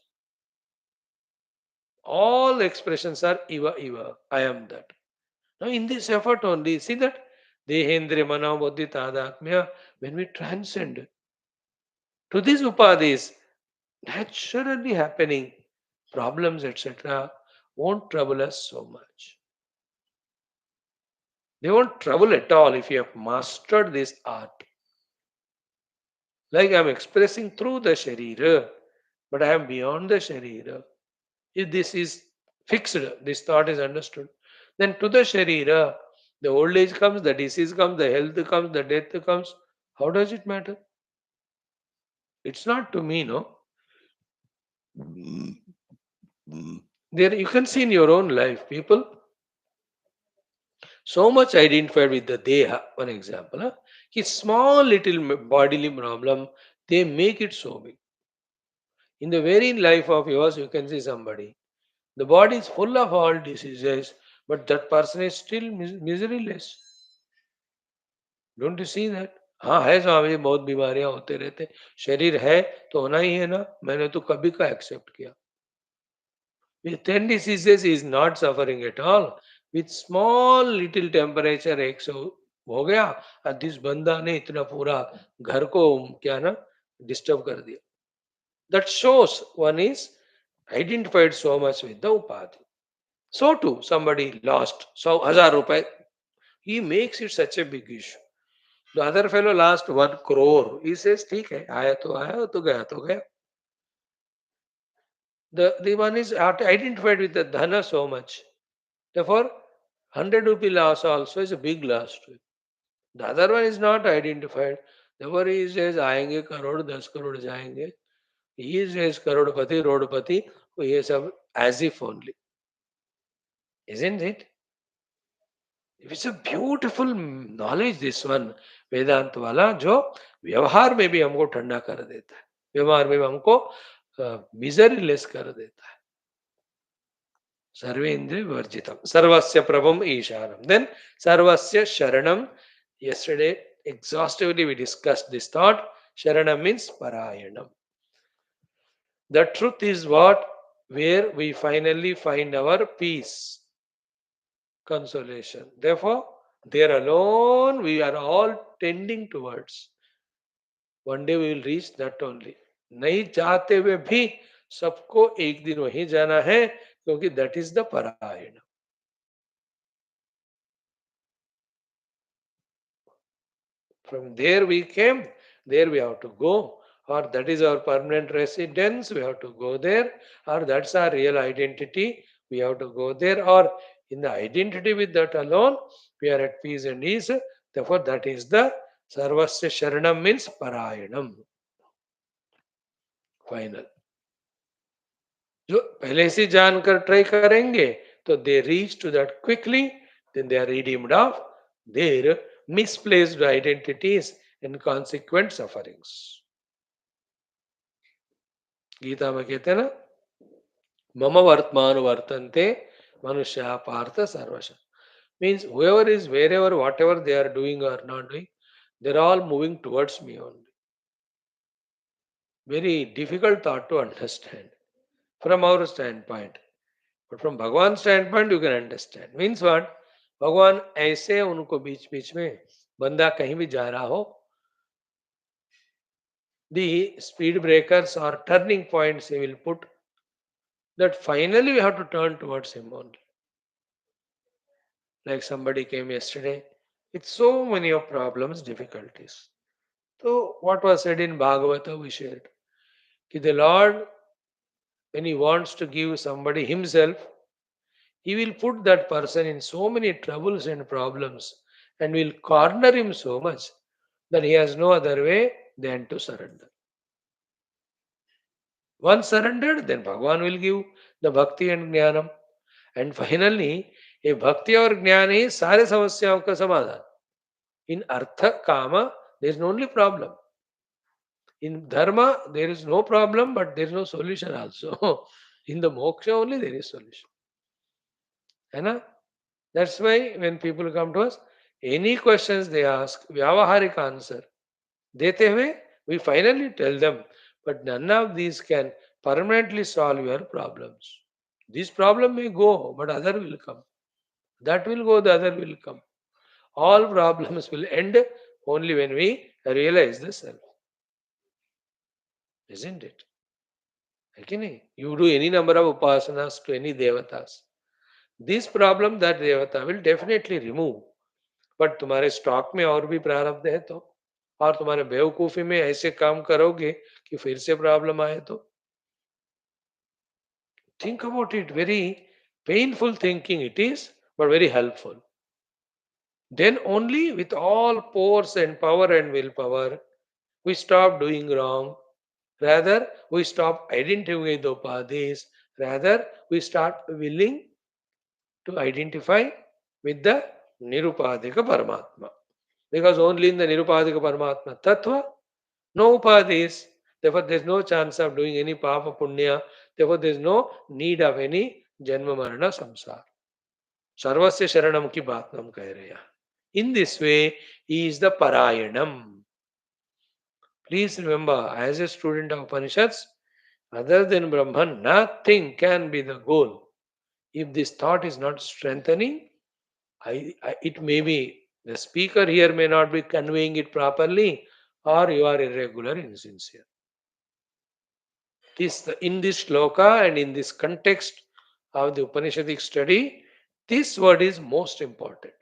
All expressions are Iva Iva. I am that. Now, in this effort only, see that Dehendriya Mana Buddhi Tadatmya, when we transcend to these upadhis, naturally happening problems, etc., won't trouble us so much. They won't trouble at all if you have mastered this art. Like I am expressing through the Sharira, but I am beyond the Sharira. If this is fixed, this thought is understood, then to the Sharira, the old age comes, the disease comes, the health comes, the death comes. How does it matter? It's not to me, no. There you can see in your own life, people so much identified with the Deha. One example, huh? His small little bodily problem, they make it so big. In the very life of yours, you can see somebody. The body is full of all diseases, but that person is still miseryless. Don't you see that? हाँ है स्वामी जी, बहुत बीमारियां होते रहते, शरीर है तो होना ही है ना, मैंने तो कभी का एक्सेप्ट किया. With 10 diseases he is not suffering at all. With small little temperature एक सौ हो गया, और जिस बंदा ने इतना पूरा घर को क्या ना डिस्टर्ब कर दिया. That shows one is identified so much with the upadhi. So too somebody lost so 1000 rupees, he makes it such a big issue. The other fellow lost 1 crore. He says, ठीक है, आया तो गया तो गया. The one is identified with the dhana so much. Therefore, 100 rupee loss also is a big loss to him. The other one is not identified. Therefore, he says, आएंगे करोड़ 10 करोड़ जाएंगे. He says करोड़पति रोडपति. ये सब as if only, isn't it? It's a beautiful knowledge this one वेदांत वाला जो व्यवहार में भी हमको ठंडा कर देता है, व्यवहार में भी हमको मिजरी लेस कर देता है. सर्वेन्द्रिय वर्जितम सर्वस्य प्रभुम ईशानम. Then sarvasya sharanam. Yesterday exhaustively we discussed this thought. Sharanam means parayanam. The truth is what? Where we finally find our peace, consolation. Therefore, there alone we are all tending towards. One day we will reach that only. नहीं चाहते हुए भी सबको एक दिन वहीं जाना है, क्योंकि that is the parayana. From there we came, there we have to go, or that is our permanent residence, we have to go there, or that's our real identity, we have to go there, or in the identity with that alone, we are at peace and ease. Therefore, that is the Sarvasya Sharanam means Parayanam. Final. जो पहले से जानकर try करेंगे तो they reach to that quickly, then they are redeemed of their misplaced identities and consequent sufferings. Gita में कहते हैं ना, मम वर्तमान वर्तन्ते मनुष्य Partha सर्वश. Means whoever is wherever, whatever they are doing or not doing, they're all moving towards me only. Very difficult thought to understand from our standpoint. But from Bhagwan's standpoint, you can understand. Means what? भगवान ऐसे उनको बीच बीच में बंदा कहीं भी जा रहा हो, the speed breakers or turning points he will put, that finally we have to turn towards him only. Like somebody came yesterday with so many of problems, difficulties. So what was said in Bhagavata we shared. Ki the Lord, when he wants to give somebody himself, he will put that person in so many troubles and problems and will corner him so much that he has no other way than to surrender. Once surrendered, then Bhagavan will give the bhakti and jnanam. And finally, ये भक्ति और ज्ञान ही सारे समस्याओं का समाधान. In artha kama, there is no only problem. In dharma, there is no problem, but there is no solution also. In the moksha only there is solution. है ना? That's why when people come to us, any questions they ask, vyavaharik answer. देते हुए, we finally tell them, but none of these can permanently solve your problems. This problem may go, but other will come. That will go, the other will come. All problems will end only when we realize the self. Isn't it? Okay? You do any number of upasanas to any devatas. This problem that devata will definitely remove. But तुम्हारे stock में और भी प्रारब्ध है तो, और तुम्हारे बेवकूफी में ऐसे काम करोगे कि फिर से प्रॉब्लम आए तो. Think about it. Very painful thinking it is, but very helpful. Then only with all force and power and willpower, we stop doing wrong. Rather, we stop identifying the upadhis. Rather, we start willing to identify with the Nirupadhika Paramatma. Because only in the Nirupadhika Paramatma Tattva, no upadhis. Therefore, there is no chance of doing any papa punya. Therefore, there is no need of any janma marana samsara. सर्वस्य शरणम की बात हम कह रहे हैं. In this way, he is the Parayanam. Please remember, as a student of Upanishads, other than Brahman, nothing can be the goal. If this thought is not strengthening, it may be the speaker here may not be conveying it properly, or you are irregular and insincere. In this shloka and in this context of the Upanishadic study, this word is most important.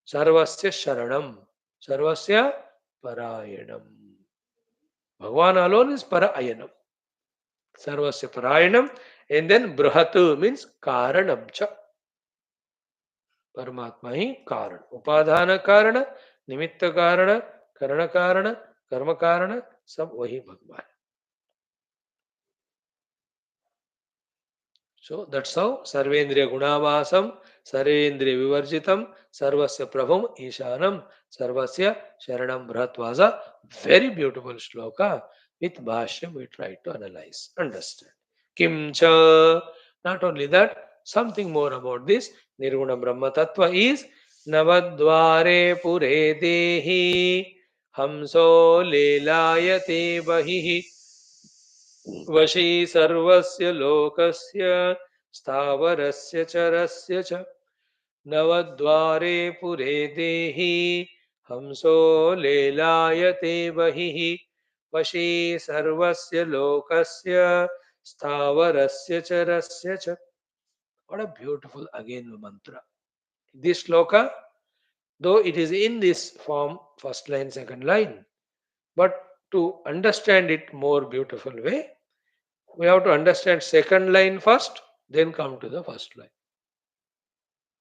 Sarvasya Sharanam. Sarvasya Parayanam. Bhagavan alone is Parayanam. Sarvasya Parayanam. And then Brahatu means Karanamcha. परमात्मा ही कारण, उपादान कारण, निमित्त कारण, करण कारण, कर्म कारण, सब वही भगवान. So that's how Sarvendriya Gunavasam, Sarvendriya Vivarjitam, Sarvasya Prabhum, Ishanam, Sarvasya Sharanam Bharat was a very beautiful shloka. With Bhashyam we try to analyze, understand. Kimcha, not only that, something more about this. Nirguna Brahma Tattva is Navadvare Pure Dehi Hamso Lelayate Bahihi वशी सर्वस्य लोकस्य स्थावरस्य चरस्य च नवद्वारे पुरे देहि हंसो लेलायते बहिः वशी सर्वस्य लोकस्य स्थावरस्य चरस्य च. What a beautiful again mantra. This sloka, though it is in this form, first line, second line, but to understand it more beautiful way, we have to understand second line first, then come to the first line.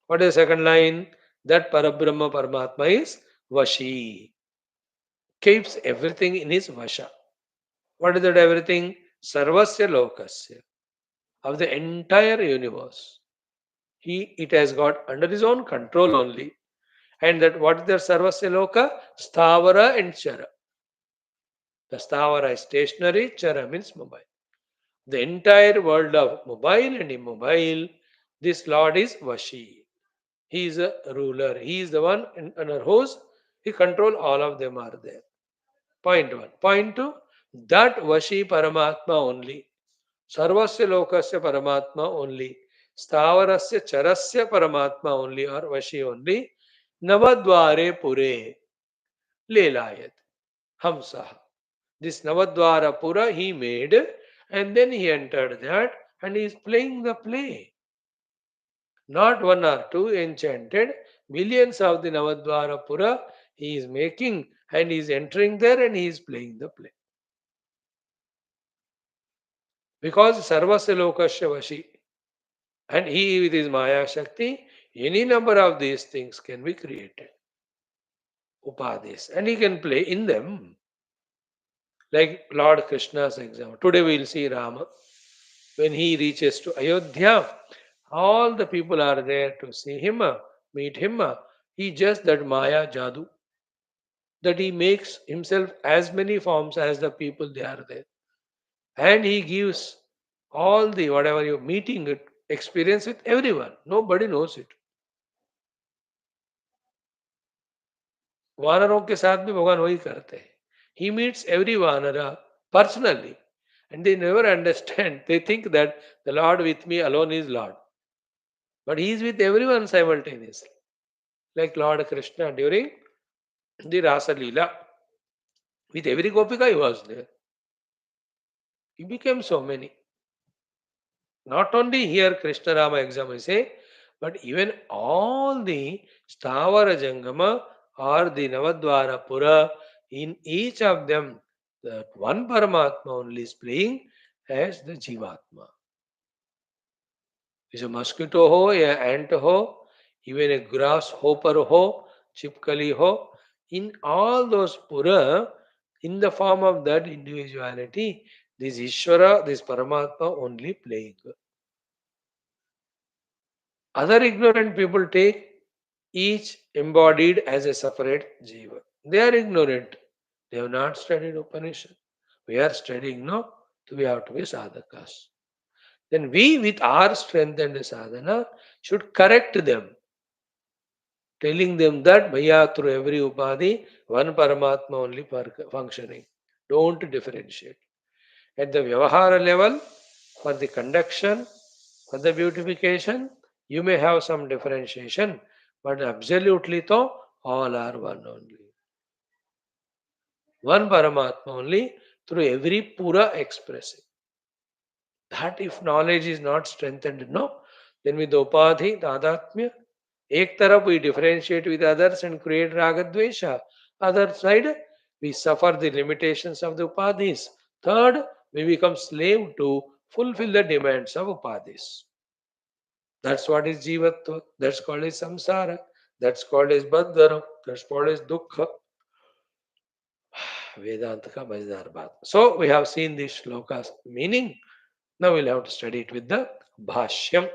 What is second line? That Parabrahma Paramatma is Vashi. Keeps everything in his Vasha. What is that everything? Sarvasya Lokasya. Of the entire universe. It has got under his own control only. And that what is the Sarvasya Loka? Sthavara and Chara. The Sthavara is stationary, Chara means mobile. The entire world of mobile and immobile, this Lord is Vashi. He is a ruler. He is the one under whose he control all of them are there. Point one. Point two, that Vashi Paramatma only. Sarvasya Lokasya Paramatma only. Stavarasya Charasya Paramatma only or Vashi only. Navadvare Pure Lelayat Hamsaha. This Navadvara Pura he made and then he entered that and he is playing the play. Not one or two enchanted, millions of the Navadvara Pura he is making and he is entering there and he is playing the play. Because Sarvasya Lokasya Vashi and he with his Maya Shakti, any number of these things can be created. Upadhis. And he can play in them. Like Lord Krishna's example. Today we will see Rama. When he reaches to Ayodhya, all the people are there to see him, meet him. He just that Maya Jadu, that he makes himself as many forms as the people they are there. And he gives all the whatever you meeting it, experience with everyone. Nobody knows it. वानरों के साथ भी भगवान वही करते हैं. He meets every vanara personally. And they never understand. They think that the Lord with me alone is Lord. But he is with everyone simultaneously. Like Lord Krishna during the Rasa Leela. With every Gopika he was there. He became so many. Not only here Krishna Rama example say, but even all the Stavara Jangama or the Navadvara Pura, in each of them, the one Paramatma only is playing as the Jivatma. Is a mosquito ho, a ant ho, even a grasshopper ho, chipkali ho, in all those Pura, in the form of that individuality, this Ishvara, this Paramatma only playing. Other ignorant people take each embodied as a separate jiva. They are ignorant. They have not studied Upanishad. We are studying, no? So we have to be sadhakas. Then we, with our strength and sadhana, should correct them, telling them that Bhaya through every upadhi, one Paramatma only functioning. Don't differentiate. At the Vyavahara level, for the conduction, for the beautification, you may have some differentiation, but absolutely though, all are one only. One Paramatma only through every Pura expressing. That if knowledge is not strengthened, no, then with the Upadhi, the Adatmya, ek taraf we differentiate with others and create Ragadvesha. Other side, we suffer the limitations of the Upadhis. Third, we become slave to fulfill the demands of upadis. That's what is jivatva. That's called as samsara. That's called as bandhana. That's called as dukkha. Vedanta ka मजेदार बात. So we have seen this shlokas meaning. Now we'll have to study it with the bhashyam.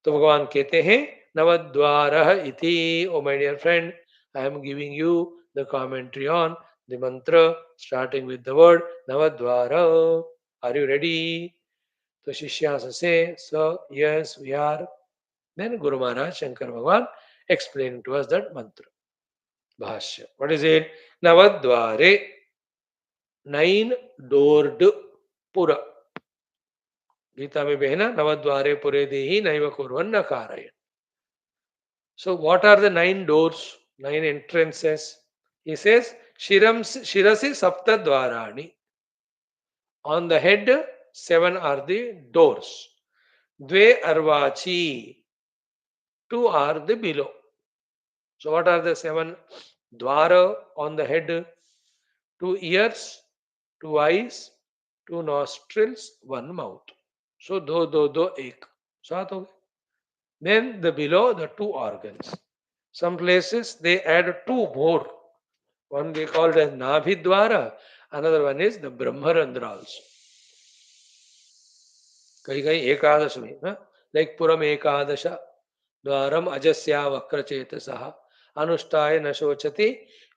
तो भगवान कहते हैं नवद्वारः इति. Oh my dear friend, I am giving you the commentary on the mantra starting with the word navadvara. Are you ready? तो शिष्या से so yes we are. Then Guru Maharaj Shankar Bhagwan explained to us that mantra. Bhashya. What is it? Navadvare, 9 doored pura. Gita में भी है ना नवद्वारे पुरे देहि नैव कुर्वन्न कारयन्. So what are the 9 doors, 9 entrances? He says Shirasi Sapta Dvarani. On the head, 7 are the doors. Dve Arvachi. 2 are the below. So what are the 7? Dwara on the head, 2 ears, 2 eyes, 2 nostrils, 1 mouth. So do ek. 7 ho gaye. Then the below the 2 organs. Some places they add 2 more. One they call it as Nabhidwara, another one is the Brahmarandra also. कहीं एकादश में like पुरम एकादश द्वारम अजस्या वक्रचेतसः अनुष्ठाय न शोचति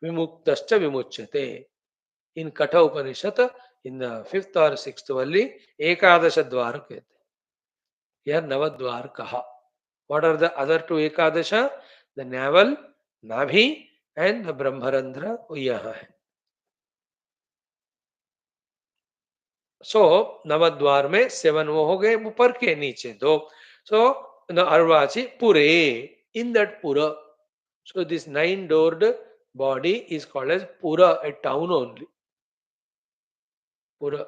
विमुक्तश्च विमुच्यते. In Katha Upanishad, in the 5th or 6th valli, Ekadasha Dwara कहते हैं. Here Navadwar kaha. What are the other 2 Ekadasha? The navel, Nabhi and the Brahmarandra यहाँ है. So नवद्वार में 7 वो हो गए ऊपर के नीचे 2. So the Arvachi Pure, in that Pura. So this 9 doored body is called as Pura, a town only. Pura.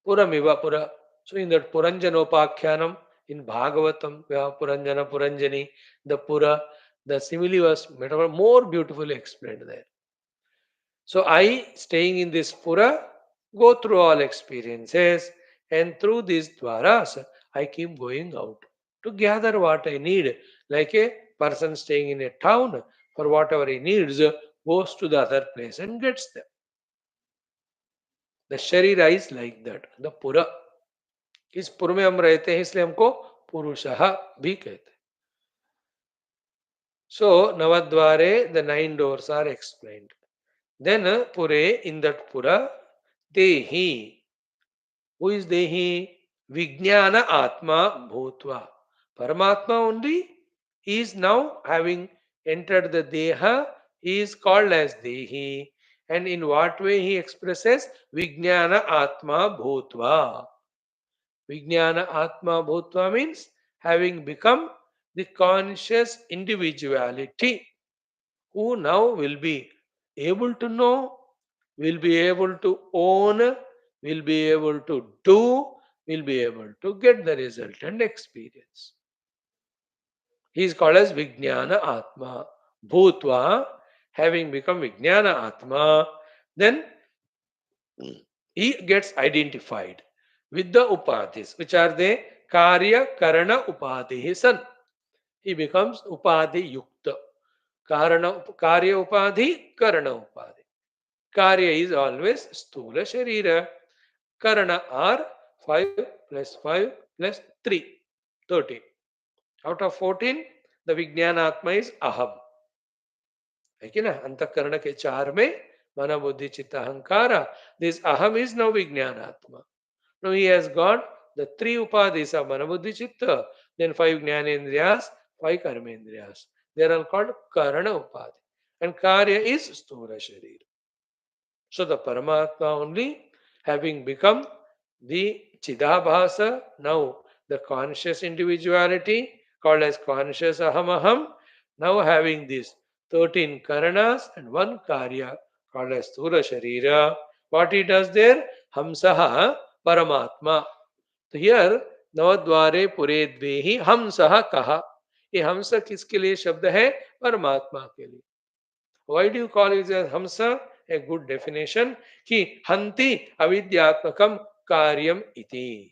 Puramiva Pura. So in that Puranjanopakyanam, in Bhagavatam, we have Puranjana, Puranjani, the Pura, the simile was metaphor more beautifully explained there. So I, staying in this Pura, go through all experiences, and through these dwaras, I keep going out to gather what I need. Like a person staying in a town, for whatever he needs, goes to the other place and gets them. The Sharira is like that, the Pura. इस पुर में हम रहते हैं इसलिए हमको पुरुषः भी कहते हैं. So Navadvare, the 9 doors are explained. Then Pure, in that Pura, Dehi. Who is Dehi? Vijnana Atma Bhutva. Paramatma only is now having entered the Deha, he is called as Dehi. And in what way he expresses? Vijnana Atma Bhutva. Vijnana Atma Bhutva means having become the conscious individuality who now will be able to know, will be able to own, will be able to do, will be able to get the result and experience. He is called as Vijnana Atma. Bhutva, having become Vijnana Atma, then he gets identified with the upadhis, which are the Karya Karana Upadhi San. He becomes Upadhi Yukta. Karya Upadhi, Karana Upadhi. Karya is always Stula Sharira. Karana are 5 plus 5 plus 3, 13. Out of 14, the Vijnanatma is Aham. है ना अंतःकरण के 4 में मन बुद्धि चित्त अहंकार. This Aham is now Vijnanatma. Now he has got the 3 upadhis of Manabuddhi Chitta, then 5 Jnanendriyas, 5 Karmendriyas. They are all called Karana Upadhi. And Karya is Sthula Sharira. So the Paramatma only, having become the Chidabhasa, now the conscious individuality called as conscious Ahamaham, now having these 13 Karanas and 1 Karya called as Sthula Sharira. What he does there? Hamsaha Paramatma. तो here नवद्वारे पुरे द्वेहि हमसह कहा. ये हंस किसके लिए शब्द है? परमात्मा के लिए. Why do you call it as hamsa? A good definition कि हंति अविद्यात्मकम कार्यम इति.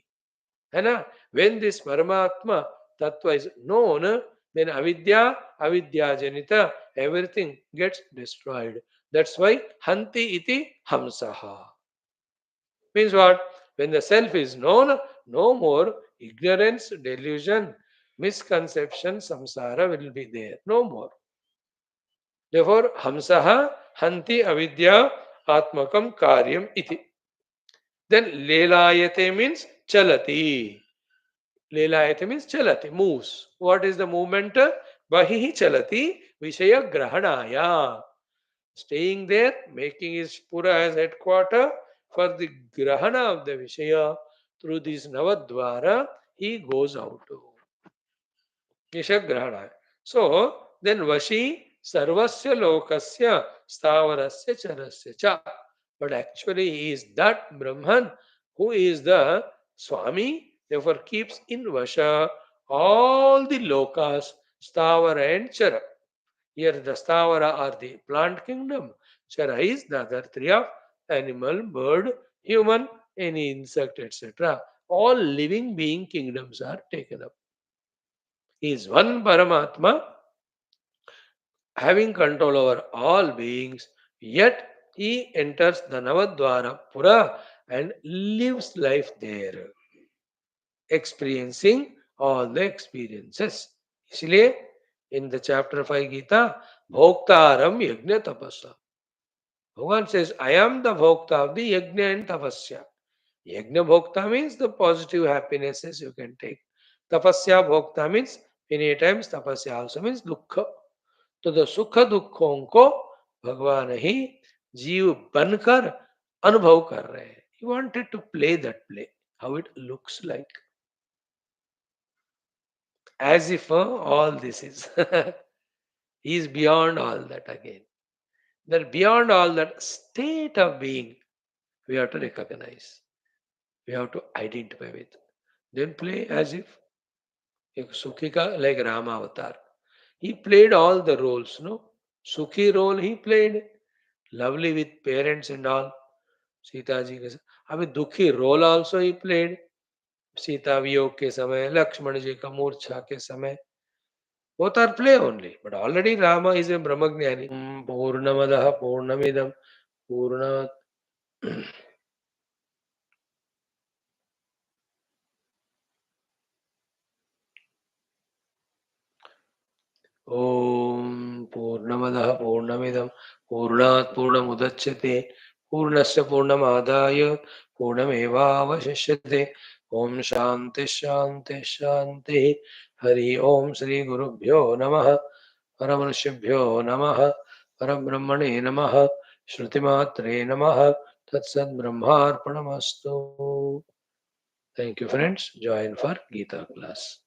है when this Paramatma Tattva is known, then avidya janita, everything gets destroyed. That's why Hanti iti Hamsaha. Means what? When the self is known, no more ignorance, delusion, misconception, samsara will be there. No more. Therefore, Hamsaha Hanti avidya atmakam karyam iti. Then Lelayate means chalati. Lelayate means chalati, moves. What is the movement? Bahihi chalati Vishaya Grahanaya. Staying there, making his Pura as headquarter for the Grahana of the Vishaya. Through this Navadvara, he goes out. Nishagrahana. So, then Vashi Sarvasya Lokasya Stavarasya Charasya Cha. But actually, he is that Brahman who is the Swami, therefore keeps in Vasha all the lokas, Stavara and Chara. Here the Stavara are the plant kingdom, Chara is the other three of animal, bird, human, any insect, etc. All living being kingdoms are taken up. He is one Paramatma having control over all beings, yet he enters the Navadvara Pura and lives life there, experiencing all the experiences. इसलिए in the chapter 5 Gita, Bhoktaram Yajna Tapasa. Bhagavan says, I am the Bhokta of the Yajna and Tapasya. Yajna Bhokta means the positive happinesses you can take. Tapasya Bhokta means many times Tapasya also means Dukkha. तो the सुख दुखों को भगवान ही जीव बनकर अनुभव कर रहे हैं. He wanted to play that play, how it looks like, as if all this is. He is beyond all that again. That beyond all that state of being, we have to recognize, we have to identify with. Then play as if Sukhika, like Rama Avatar. He played all the roles, no? Sukhi role he played, lovely with parents and all. Sita ji के साथ अभी दुखी role also he played Sita वियोग के समय लक्ष्मण जी का मूर्छा के समय both are play only but already Rama is a brahmagnani. Purnamadah Purnamidam Purnat. Om Purnamadah Purnamidam Purnat Purnamudachyate Purnasya Purnamadaya Purnamevavashishyate. Om Shanti Shanti Shanti. Hari Om Shri Gurubhyo Namaha Paramanishibhyo Namaha Parabrahmane Namaha Shrutimatre Namaha Tatsad Brahmarpanamastu. Thank you friends. Join for Gita class.